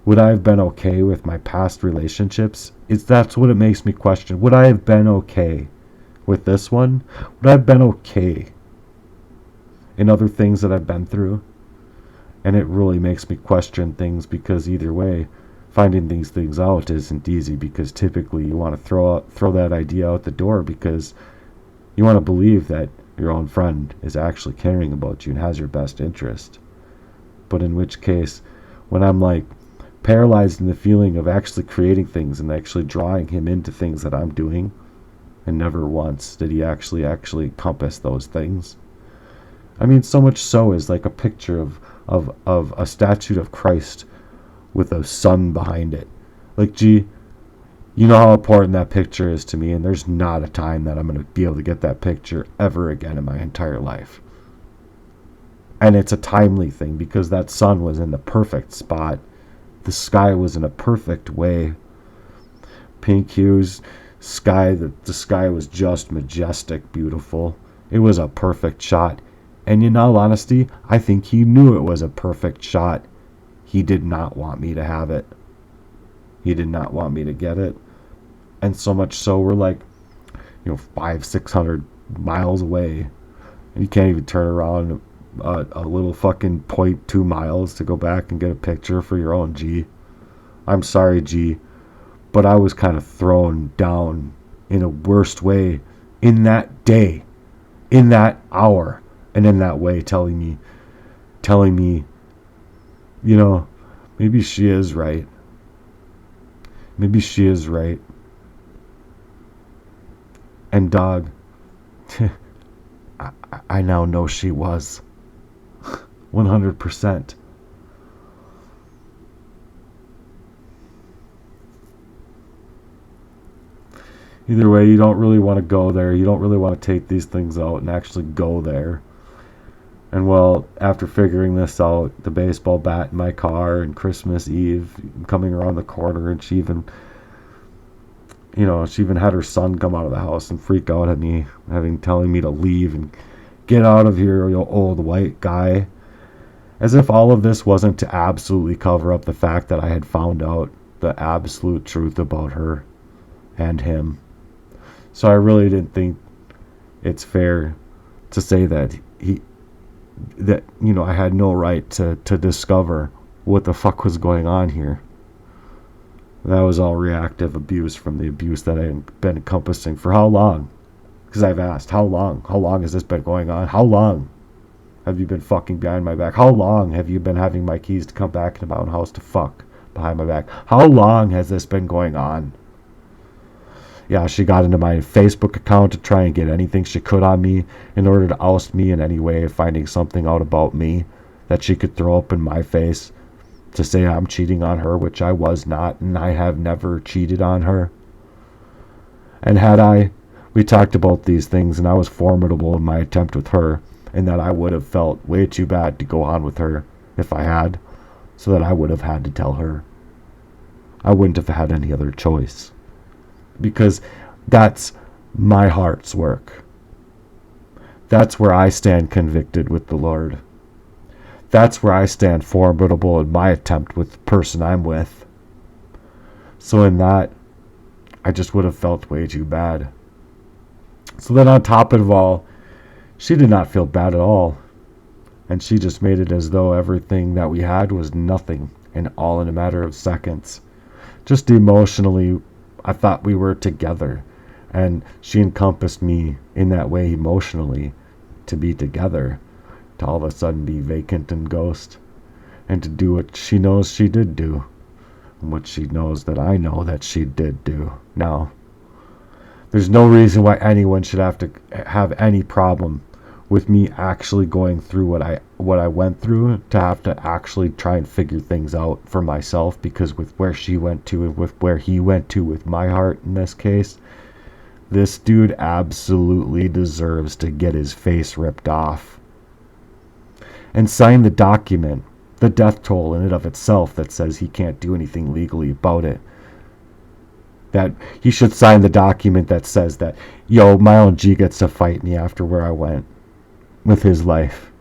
S1: would I have been okay with my past relationships? That's what it makes me question. Would I have been okay with this one? Would I have been okay in other things that I've been through? And it really makes me question things, because either way, finding these things out isn't easy, because typically you want to throw that idea out the door because you want to believe that your own friend is actually caring about you and has your best interest. But in which case, when I'm like paralyzed in the feeling of actually creating things and actually drawing him into things that I'm doing, and never once did he actually encompass those things. I mean, so much so is like a picture of a statue of Christ with a sun behind it. Like, gee, you know how important that picture is to me, and there's not a time that I'm going to be able to get that picture ever again in my entire life. And it's a timely thing, because that sun was in the perfect spot. The sky was in a perfect way. Pink hues, sky, the sky was just majestic, beautiful. It was a perfect shot. And in all honesty, I think he knew it was a perfect shot. He did not want me to have it. He did not want me to get it. And so much so, we're like, 500-600 miles away. And you can't even turn around a little fucking 0.2 miles to go back and get a picture for your own G. I'm sorry, G, but I was kind of thrown down in a worst way in that day, in that hour, and in that way, telling me, maybe she is right. Maybe she is right. And dog, I now know she was. 100%. Either way, you don't really want to go there. You don't really want to take these things out and actually go there. And well, after figuring this out, the baseball bat in my car, and Christmas Eve coming around the corner, and she even had her son come out of the house and freak out at me, telling me to leave and get out of here, you old white guy. As if all of this wasn't to absolutely cover up the fact that I had found out the absolute truth about her and him. So I really didn't think it's fair to say that I had no right to discover what the fuck was going on here. That was all reactive abuse from the abuse that I had been encompassing for how long? Because I've asked, how long? How long has this been going on? How long have you been fucking behind my back? How long have you been having my keys to come back in the mountain house to fuck behind my back? How long has this been going on? Yeah, she got into my Facebook account to try and get anything she could on me in order to oust me in any way, finding something out about me that she could throw up in my face to say I'm cheating on her, which I was not, and I have never cheated on her. And had I, we talked about these things, and I was formidable in my attempt with her, and that I would have felt way too bad to go on with her if I had, so that I would have had to tell her. I wouldn't have had any other choice. Because that's my heart's work. That's where I stand convicted with the Lord. That's where I stand formidable in my attempt with the person I'm with. So in that, I just would have felt way too bad. So then on top of it all, she did not feel bad at all. And she just made it as though everything that we had was nothing, and all in a matter of seconds. Just emotionally, I thought we were together, and she encompassed me in that way emotionally to be together, to all of a sudden be vacant and ghost, and to do what she knows she did do, and what she knows that I know that she did do. Now, there's no reason why anyone should have to have any problem with me actually going through what I went through, to have to actually try and figure things out for myself, because with where she went to and with where he went to with my heart in this case, this dude absolutely deserves to get his face ripped off and sign the document, the death toll in and of itself, that says he can't do anything legally about it. That he should sign the document that says that, yo, my own G gets to fight me after where I went with his life,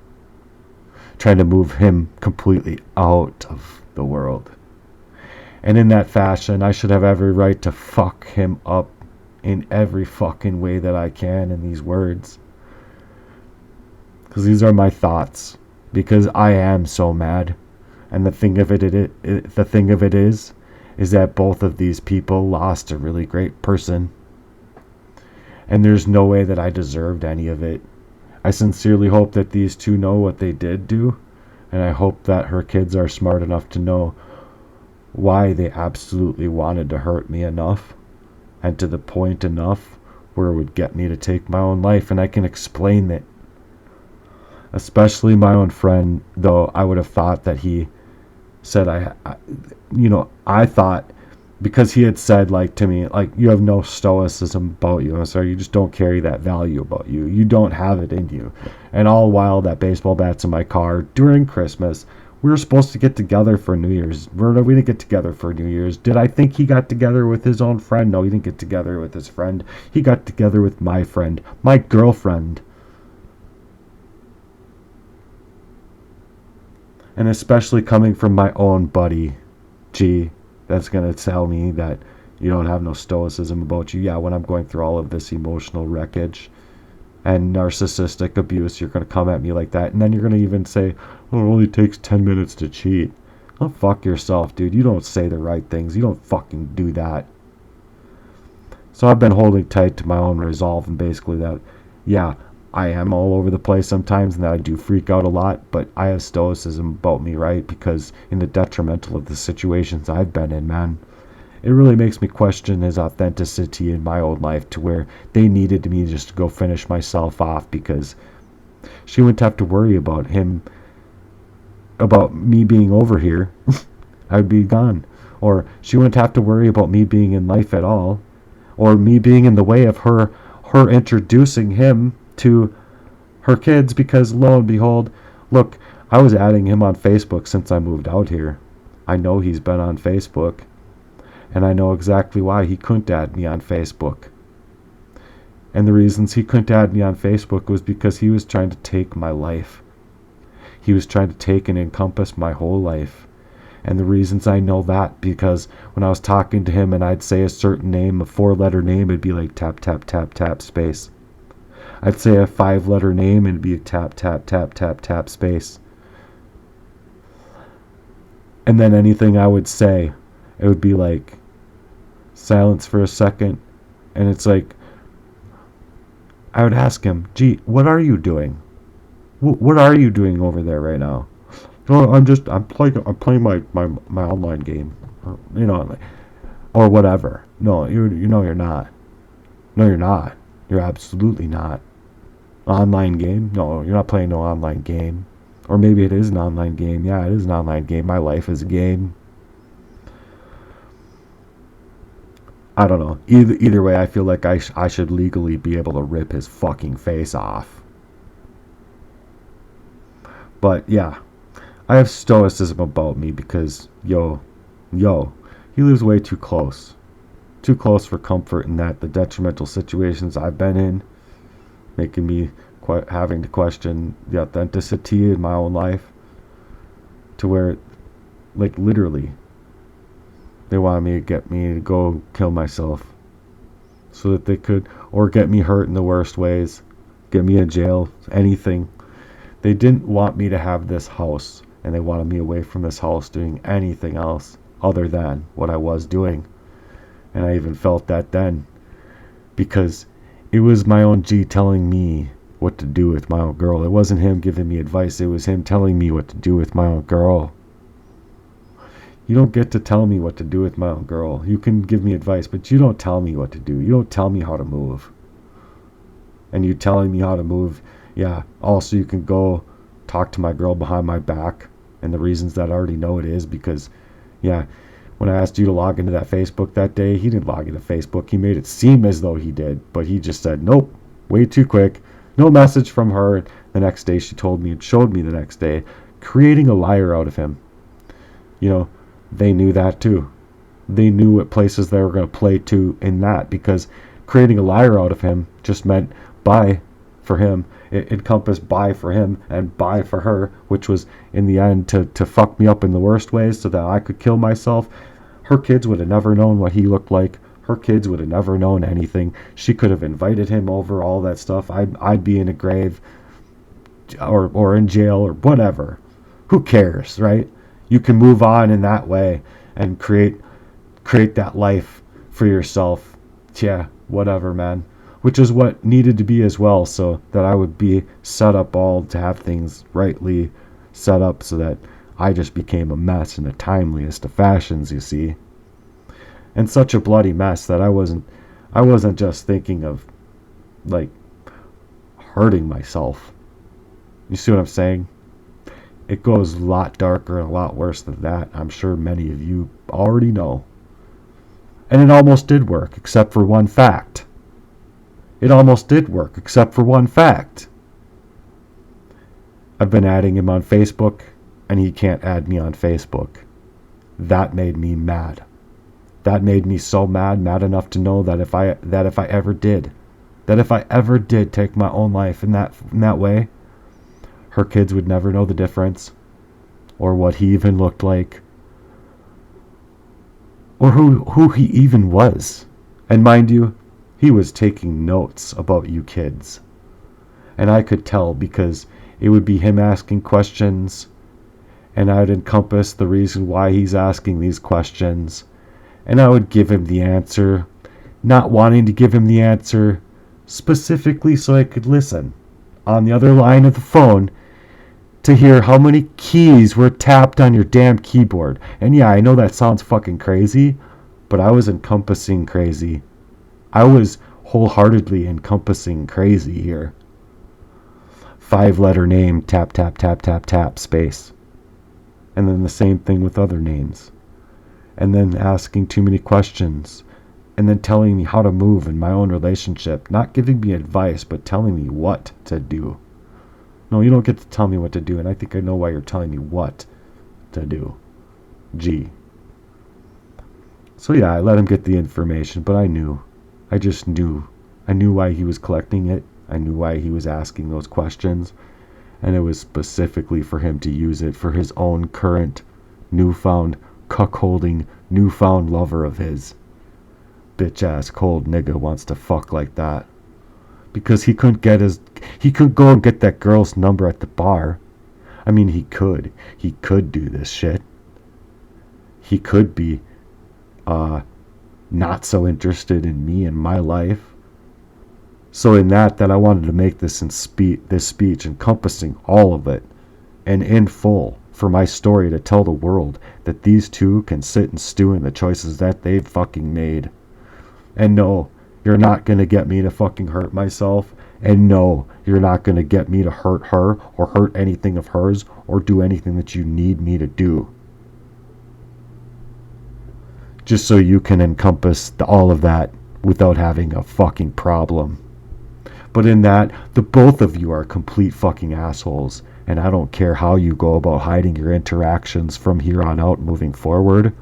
S1: trying to move him completely out of the world. And in that fashion, I should have every right to fuck him up in every fucking way that I can in these words. Because these are my thoughts. Because I am so mad. And the thing of it is that both of these people lost a really great person. And there's no way that I deserved any of it. I sincerely hope that these two know what they did do, and I hope that her kids are smart enough to know why they absolutely wanted to hurt me enough, and to the point enough where it would get me to take my own life, and I can explain it. Especially my own friend, though I would have thought that he said I thought, because he had said, like, to me, like, you have no stoicism about you. I'm sorry, you just don't carry that value about you. You don't have it in you. And all while that baseball bat's in my car during Christmas, we were supposed to get together for New Year's. We didn't get together for New Year's. Did I think he got together with his own friend? No, he didn't get together with his friend. He got together with my friend, my girlfriend. And especially coming from my own buddy, G, that's going to tell me that you don't have no stoicism about you. Yeah, when I'm going through all of this emotional wreckage and narcissistic abuse, you're going to come at me like that. And then you're going to even say, oh, it only takes 10 minutes to cheat. Oh, fuck yourself, dude. You don't say the right things. You don't fucking do that. So I've been holding tight to my own resolve, and basically that, yeah, I am all over the place sometimes, and that I do freak out a lot, but I have stoicism about me, right? Because in the detrimental of the situations I've been in, man, it really makes me question his authenticity in my own life, to where they needed me just to go finish myself off, because she wouldn't have to worry about me being over here. I'd be gone. Or she wouldn't have to worry about me being in life at all, or me being in the way of her introducing him to her kids, because lo and behold, look, I was adding him on Facebook since I moved out here. I know he's been on Facebook, and I know exactly why he couldn't add me on Facebook. And the reasons he couldn't add me on Facebook was because he was trying to take my life. He was trying to take and encompass my whole life. And the reasons I know that, because when I was talking to him and I'd say a certain name, a 4-letter name, it'd be like tap, tap, tap, tap, space. I'd say a 5-letter name and it'd be a tap, tap, tap, tap, tap, space. And then anything I would say, it would be like silence for a second. And it's like, I would ask him, gee, what are you doing? What are you doing over there right now? Oh, I'm playing my online game, or whatever. No, you're not. No, you're not. You're absolutely not. Online game? No, you're not playing no online game. Or maybe it is an online game. Yeah, it is an online game. My life is a game. I don't know. Either way, I feel like I should legally be able to rip his fucking face off. But yeah, I have stoicism about me because, yo, he lives way too close. Too close for comfort in that the detrimental situations I've been in, making me having to question the authenticity in my own life, to where, like, literally, they wanted me to get me to go kill myself so that they could, or get me hurt in the worst ways, get me in jail, anything. They didn't want me to have this house, and they wanted me away from this house doing anything else other than what I was doing. And I even felt that then, because it was my own G telling me what to do with my own girl. It wasn't him giving me advice. It was him telling me what to do with my own girl. You don't get to tell me what to do with my own girl. You can give me advice, but you don't tell me what to do. You don't tell me how to move. And you telling me how to move, yeah, also you can go talk to my girl behind my back. And the reasons that I already know it is because, yeah, when I asked you to log into that Facebook that day, he didn't log into Facebook. He made it seem as though he did, but he just said, nope, way too quick. No message from her. The next day she told me and showed me the next day, creating a liar out of him. You know, they knew that too. They knew what places they were going to play to in that, because creating a liar out of him just meant bye for him. It encompassed bye for him and bye for her, which was in the end to fuck me up in the worst ways so that I could kill myself. Her kids would have never known what he looked like. Her kids would have never known anything. She could have invited him over, all that stuff. I'd be in a grave or in jail or whatever. Who cares, right? You can move on in that way and create that life for yourself. Yeah, whatever, man. Which is what needed to be as well, so that I would be set up all to have things rightly set up so that I just became a mess in the timeliest of fashions, you see. And such a bloody mess that I wasn't just thinking of, like, hurting myself. You see what I'm saying? It goes a lot darker and a lot worse than that. I'm sure many of you already know. And it almost did work, except for one fact. It almost did work, except for one fact. I've been adding him on Facebook, and he can't add me on Facebook. That made me mad. That made me so mad enough to know that if I ever did take my own life in that way, her kids would never know the difference, or what he even looked like, or who he even was. And mind you, he was taking notes about you kids. And I could tell, because it would be him asking questions, and I would encompass the reason why he's asking these questions, and I would give him the answer, not wanting to give him the answer specifically so I could listen on the other line of the phone to hear how many keys were tapped on your damn keyboard. And yeah, I know that sounds fucking crazy, but I was encompassing crazy. I was wholeheartedly encompassing crazy here. 5-letter name, tap, tap, tap, tap, tap, space. And then the same thing with other names. And then asking too many questions. And then telling me how to move in my own relationship. Not giving me advice, but telling me what to do. No, you don't get to tell me what to do, and I think I know why you're telling me what to do. Gee. So yeah, I let him get the information, but I knew. I just knew. I knew why he was collecting it. I knew why he was asking those questions. And it was specifically for him to use it for his own current, newfound, cuckolding, newfound lover of his. Bitch-ass cold nigga wants to fuck like that. Because he couldn't go and get that girl's number at the bar. I mean, he could do this shit. He could be not so interested in me and my life. So in that I wanted to make this speech encompassing all of it and in full, for my story to tell the world that these two can sit and stew in the choices that they've fucking made. And no, you're not going to get me to fucking hurt myself. And no, you're not going to get me to hurt her or hurt anything of hers or do anything that you need me to do. Just so you can encompass all of that without having a fucking problem. But in that, the both of you are complete fucking assholes. And I don't care how you go about hiding your interactions from here on out moving forward.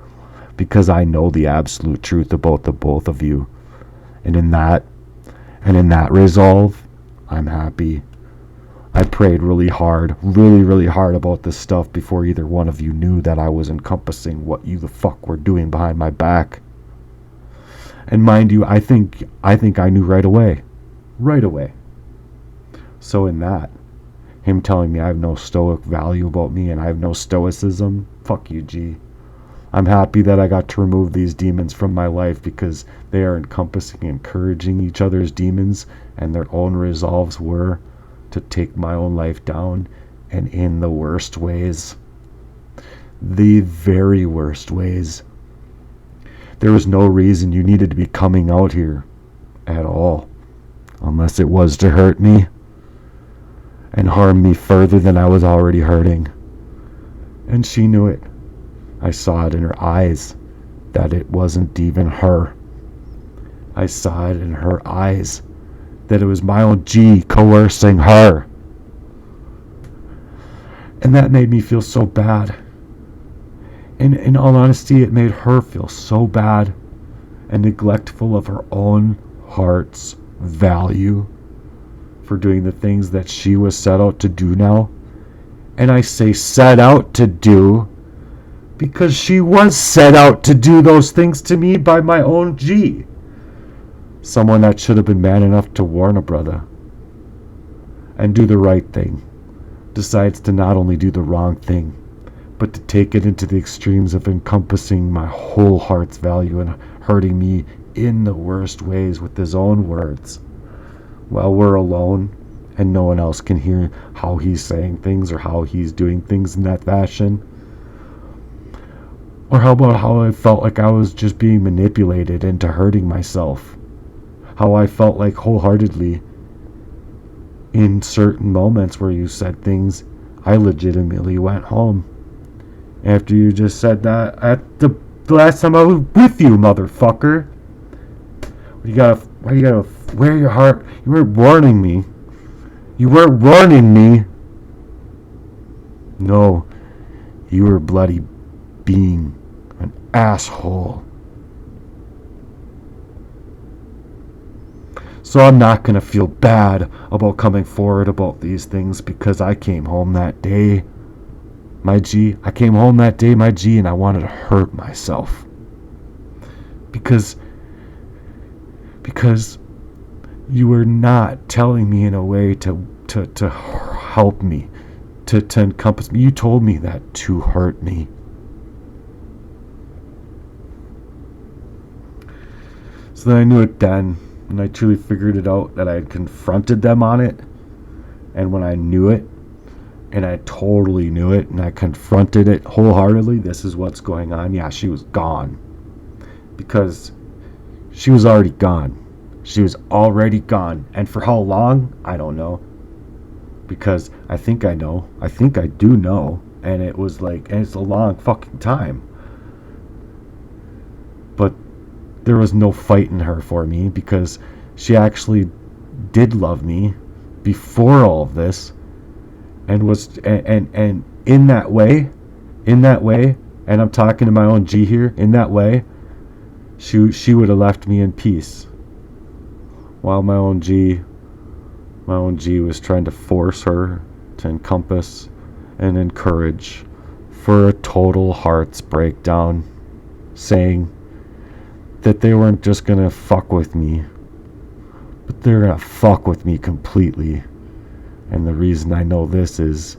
S1: Because I know the absolute truth about the both of you. And in that resolve, I'm happy. I prayed really hard about this stuff before either one of you knew that I was encompassing what you the fuck were doing behind my back. And mind you, I think I knew right away. Right away. So in that, him telling me I have no stoic value about me and I have no stoicism, fuck you, G. I'm happy that I got to remove these demons from my life because they are encompassing and encouraging each other's demons, and their own resolves were to take my own life down, and in the worst ways. The very worst ways. There was no reason you needed to be coming out here at all, unless it was to hurt me and harm me further than I was already hurting. And she knew it. I saw it in her eyes that it wasn't even her. I saw it in her eyes that it was my own G coercing her. And that made me feel so bad. And in all honesty, it made her feel so bad and neglectful of her own heart's value for doing the things that she was set out to do now. And I say set out to do because she was set out to do those things to me by my own G. Someone that should have been man enough to warn a brother and do the right thing decides to not only do the wrong thing, but to take it into the extremes of encompassing my whole heart's value and hurting me in the worst ways with his own words while we're alone and no one else can hear how he's saying things or how he's doing things in that fashion. Or how about how I felt like I was just being manipulated into hurting myself? How I felt like wholeheartedly in certain moments where you said things, I legitimately went home after you just said that at the last time I was with you, motherfucker. Why you gotta wear your heart? You weren't warning me. You weren't warning me. No, you were bloody being an asshole. So I'm not going to feel bad about coming forward about these things because I came home that day, my G. I came home that day, my G, and I wanted to hurt myself. Because you were not telling me in a way to help me, to encompass me. You told me that to hurt me. So then I knew it then. And I truly figured it out that I had confronted them on it. And when I knew it, and I totally knew it, and I confronted it wholeheartedly, this is what's going on. Yeah, she was gone. Because she was already gone. She was already gone. And for how long? I don't know. Because I think I know. I think I do know. And it was like, and it's a long fucking time. But there was no fight in her for me because she actually did love me before all of this and was and in that way, and I'm talking to my own G here, in that way, she would have left me in peace. While my own G was trying to force her to encompass and encourage for a total heart's breakdown, saying that they weren't just gonna fuck with me, but they're gonna fuck with me completely. And the reason I know this is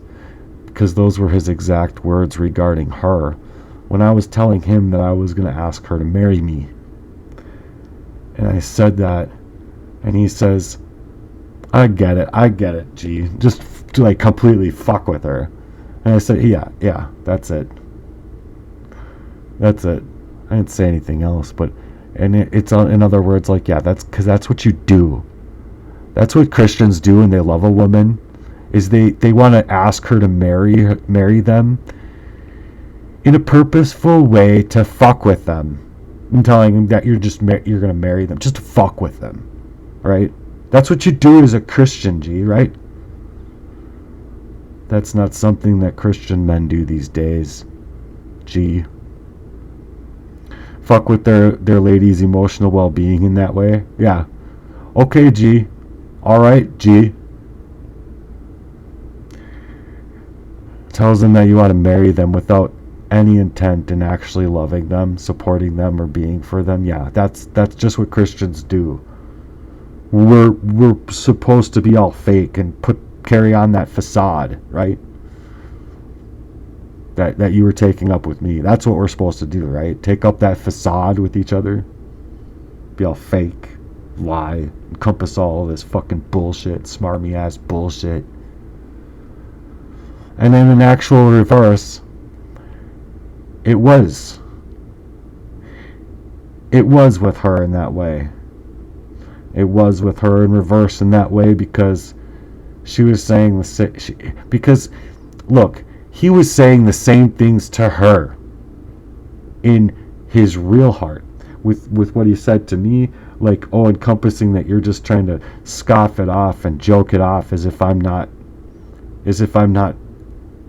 S1: because those were his exact words regarding her when I was telling him that I was gonna ask her to marry me. And I said that, and he says, I get it, G. Just to like completely fuck with her. And I said, yeah, that's it. I didn't say anything else, but it's in other words like, yeah, that's because that's what you do. That's what Christians do when they love a woman, is they want to ask her to marry them in a purposeful way to fuck with them, and telling them that you're gonna marry them just to fuck with them, right? That's what you do as a Christian, G, right? That's not something that Christian men do these days, G. Fuck with their ladies' emotional well-being in that way. Yeah. Okay, G. Alright, G. Tells them that you want to marry them without any intent in actually loving them, supporting them, or being for them. Yeah, that's just what Christians do. We're supposed to be all fake and carry on that facade, right? That you were taking up with me. That's what we're supposed to do, right? Take up that facade with each other. Be all fake. lie, encompass all this fucking bullshit, smarmy ass bullshit. And then in actual reverse, it was with her in that way. It was with her in reverse in that way, because she was saying the same. Because look, he was saying the same things to her in his real heart, with what he said to me, like, oh, encompassing that you're just trying to scoff it off and joke it off as if I'm not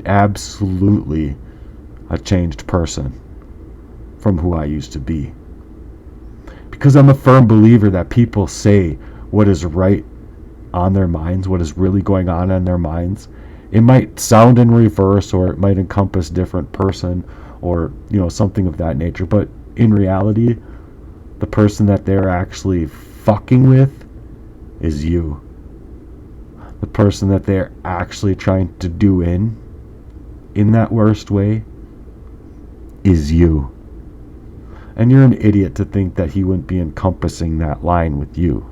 S1: absolutely a changed person from who I used to be. Because I'm a firm believer that people say what is right on their minds, what is really going on in their minds. It might sound in reverse, or it might encompass different person, or something of that nature, but in reality, the person that they're actually fucking with is you. The person that they're actually trying to do in that worst way is you. And you're an idiot to think that he wouldn't be encompassing that line with you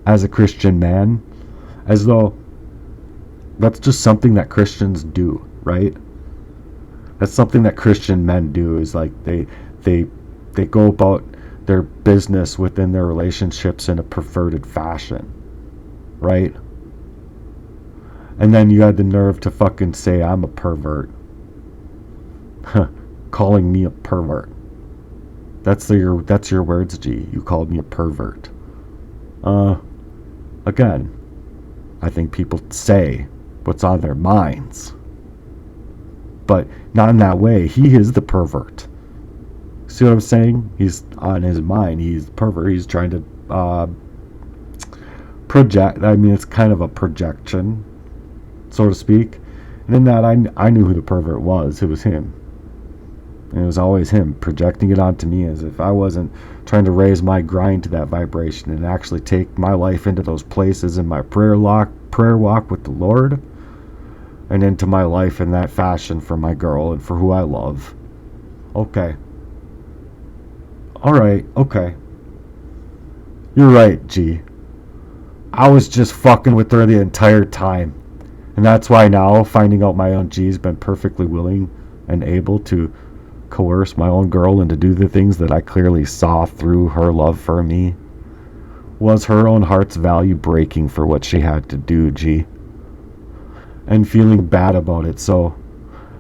S1: as a Christian man, as though that's just something that Christians do, right? That's something that Christian men do, is like they go about their business within their relationships in a perverted fashion, right? And then you had the nerve to fucking say I'm a pervert. Calling me a pervert. That's your words, G. You called me a pervert. Again, I think people say what's on their minds, but not in that way. He is the pervert. See what I'm saying? He's on his mind. He's the pervert. He's trying to project. I mean, it's kind of a projection, so to speak. And in that, I knew who the pervert was. It was him. And it was always him projecting it onto me, as if I wasn't trying to raise my grind to that vibration and actually take my life into those places in my prayer walk with the Lord, and into my life in that fashion for my girl and for who I love. Okay. Alright, okay. You're right, G. I was just fucking with her the entire time. And that's why now, finding out my own G's been perfectly willing and able to coerce my own girl into do the things that I clearly saw through her love for me, was her own heart's value breaking for what she had to do, G. And feeling bad about it, so,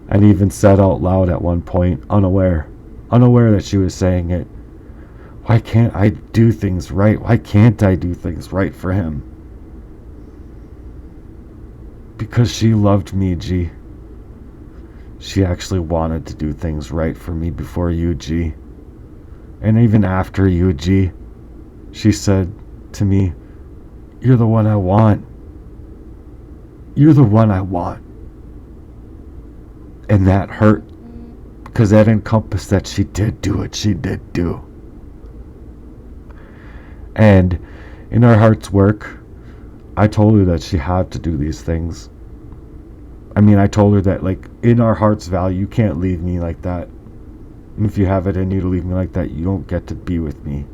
S1: and even said out loud at one point, unaware that she was saying it, why can't I do things right? Why can't I do things right for him? Because she loved me, G. She actually wanted to do things right for me before you, G. And even after you, G. She said to me, you're the one I want. You're the one I want. And that hurt, because that encompassed that she did do what she did do. And in our heart's work, I told her that she had to do these things. I mean, I told her that, like, in our heart's value, you can't leave me like that. And if you have it in you to leave me like that, you don't get to be with me.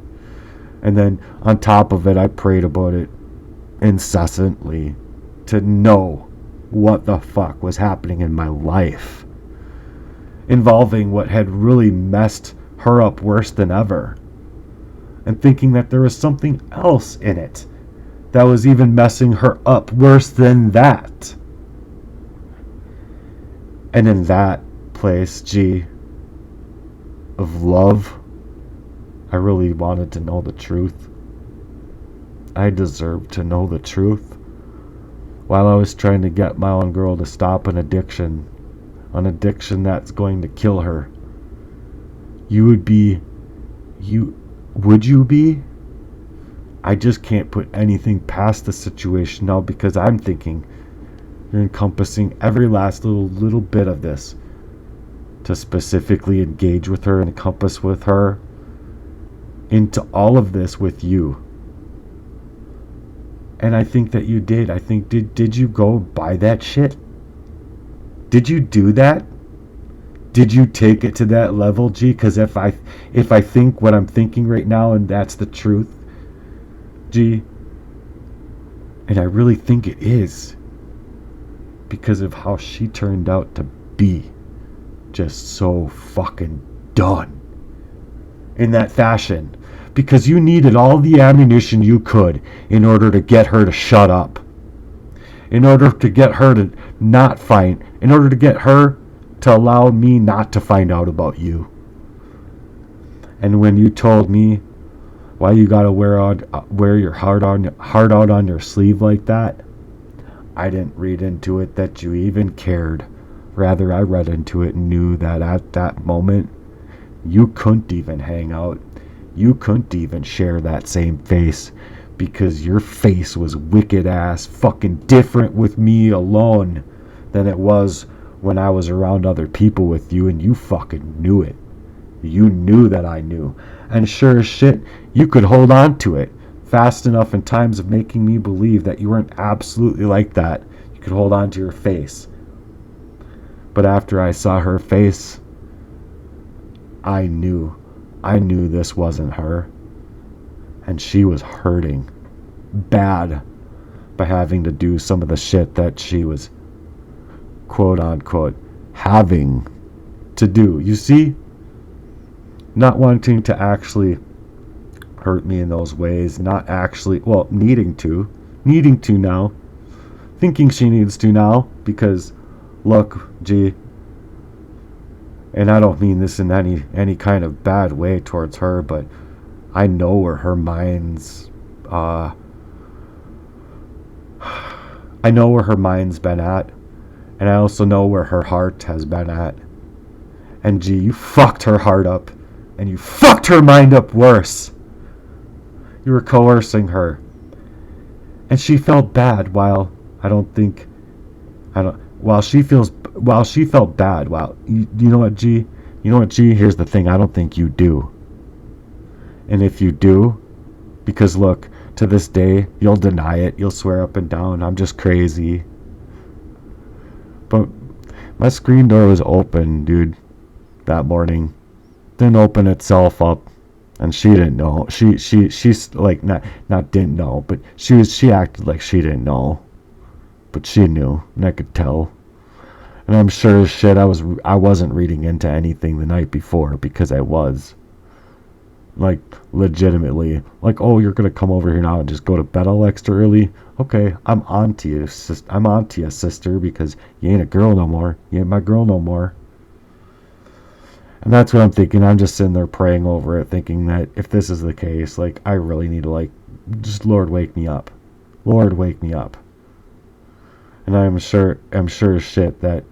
S1: And then, on top of it, I prayed about it incessantly to know what the fuck was happening in my life, involving what had really messed her up worse than ever, and thinking that there was something else in it that was even messing her up worse than that. And in that place, G, of love, I really wanted to know the truth. I deserved to know the truth. While I was trying to get my own girl to stop an addiction that's going to kill her. Would you be? I just can't put anything past the situation now, because I'm thinking you're encompassing every last little bit of this to specifically engage with her and encompass with her into all of this with you. And I think that you did. I think, did you go buy that shit? Did you do that? Did you take it to that level, G? Because if I think what I'm thinking right now, and that's the truth, G. And I really think it is. Because of how she turned out to be. Just so fucking done. In that fashion. Because you needed all the ammunition you could in order to get her to shut up. In order to get her to not fight. In order to get her to allow me not to find out about you. And when you told me why you gotta wear your heart out on your sleeve like that, I didn't read into it that you even cared. Rather, I read into it and knew that at that moment, you couldn't even hang out. You couldn't even share that same face because your face was wicked ass fucking different with me alone than it was when I was around other people with you, and you fucking knew it. You knew that I knew. And sure as shit, you could hold on to it fast enough in times of making me believe that you weren't absolutely like that. You could hold on to your face. But after I saw her face, I knew this wasn't her. And she was hurting bad by having to do some of the shit that she was, quote unquote, having to do. You see? Not wanting to actually hurt me in those ways. Not actually, well, needing to now. Thinking she needs to now. Because, look, G, and I don't mean this in any kind of bad way towards her, but I know where her mind's I know where her mind's been at, and I also know where her heart has been at. And G, you fucked her heart up, and you fucked her mind up worse. You were coercing her, and she felt bad. While she felt bad. Well, you know what, G? Here's the thing. I don't think you do. And if you do, because look, to this day, you'll deny it. You'll swear up and down, I'm just crazy. But my screen door was open, dude, that morning. Didn't open itself up. And she didn't know. She's like, not didn't know, but she acted like she didn't know. But she knew, and I could tell. And I'm sure as shit I wasn't reading into anything the night before, because I was. Like, legitimately. Like, oh, you're gonna come over here now and just go to bed all extra early? Okay, I'm on to you, sister, because you ain't a girl no more. You ain't my girl no more. And that's what I'm thinking. I'm just sitting there praying over it, thinking that if this is the case, like, I really need to, like, just, Lord, wake me up. Lord, wake me up. And I'm sure as shit that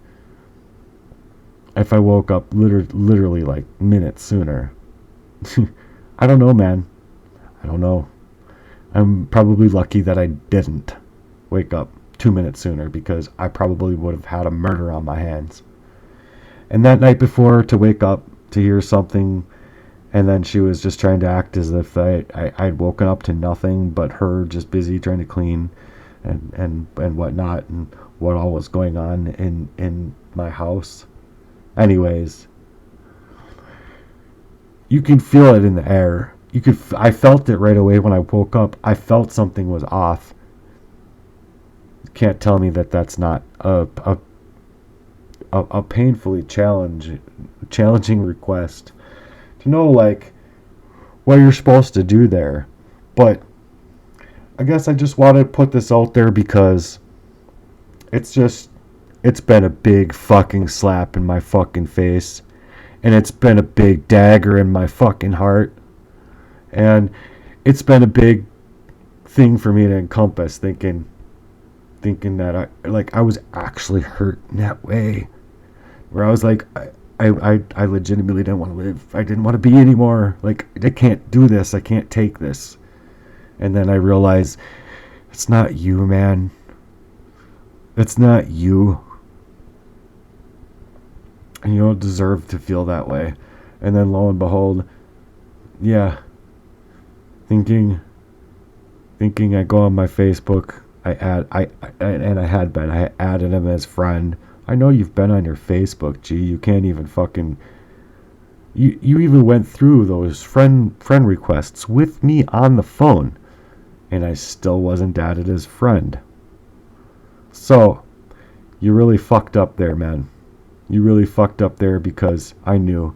S1: if I woke up literally like minutes sooner, I don't know, man. I don't know. I'm probably lucky that I didn't wake up 2 minutes sooner, because I probably would have had a murder on my hands. And that night before, to wake up to hear something, and then she was just trying to act as if I'd woken up to nothing but her just busy trying to clean and whatnot, and what all was going on in my house. Anyways, you can feel it in the air. I felt it right away when I woke up. I felt something was off. You can't tell me that that's not a painfully challenging request to know, like, what you're supposed to do there. But I guess I just want to put this out there because it's been a big fucking slap in my fucking face, and it's been a big dagger in my fucking heart, and it's been a big thing for me to encompass, thinking that I was actually hurt in that way, where I was like, I legitimately didn't want to live. I didn't want to be anymore. Like, I can't do this. I can't take this. And then I realized, it's not you, man. It's not you. And you don't deserve to feel that way. And then lo and behold, yeah, thinking I go on my Facebook, I added him as friend. I know you've been on your Facebook, G. You can't even fucking. You even went through those friend requests with me on the phone. and I still wasn't added as friend. So, you really fucked up there, man. You really fucked up there because I knew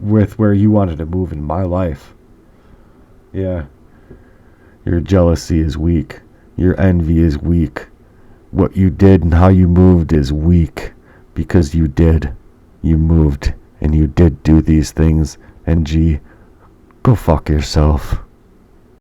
S1: with where you wanted to move in my life. Yeah. Your jealousy is weak. Your envy is weak. What you did and how you moved is weak. Because you did. You moved and you did do these things. And gee, go fuck yourself.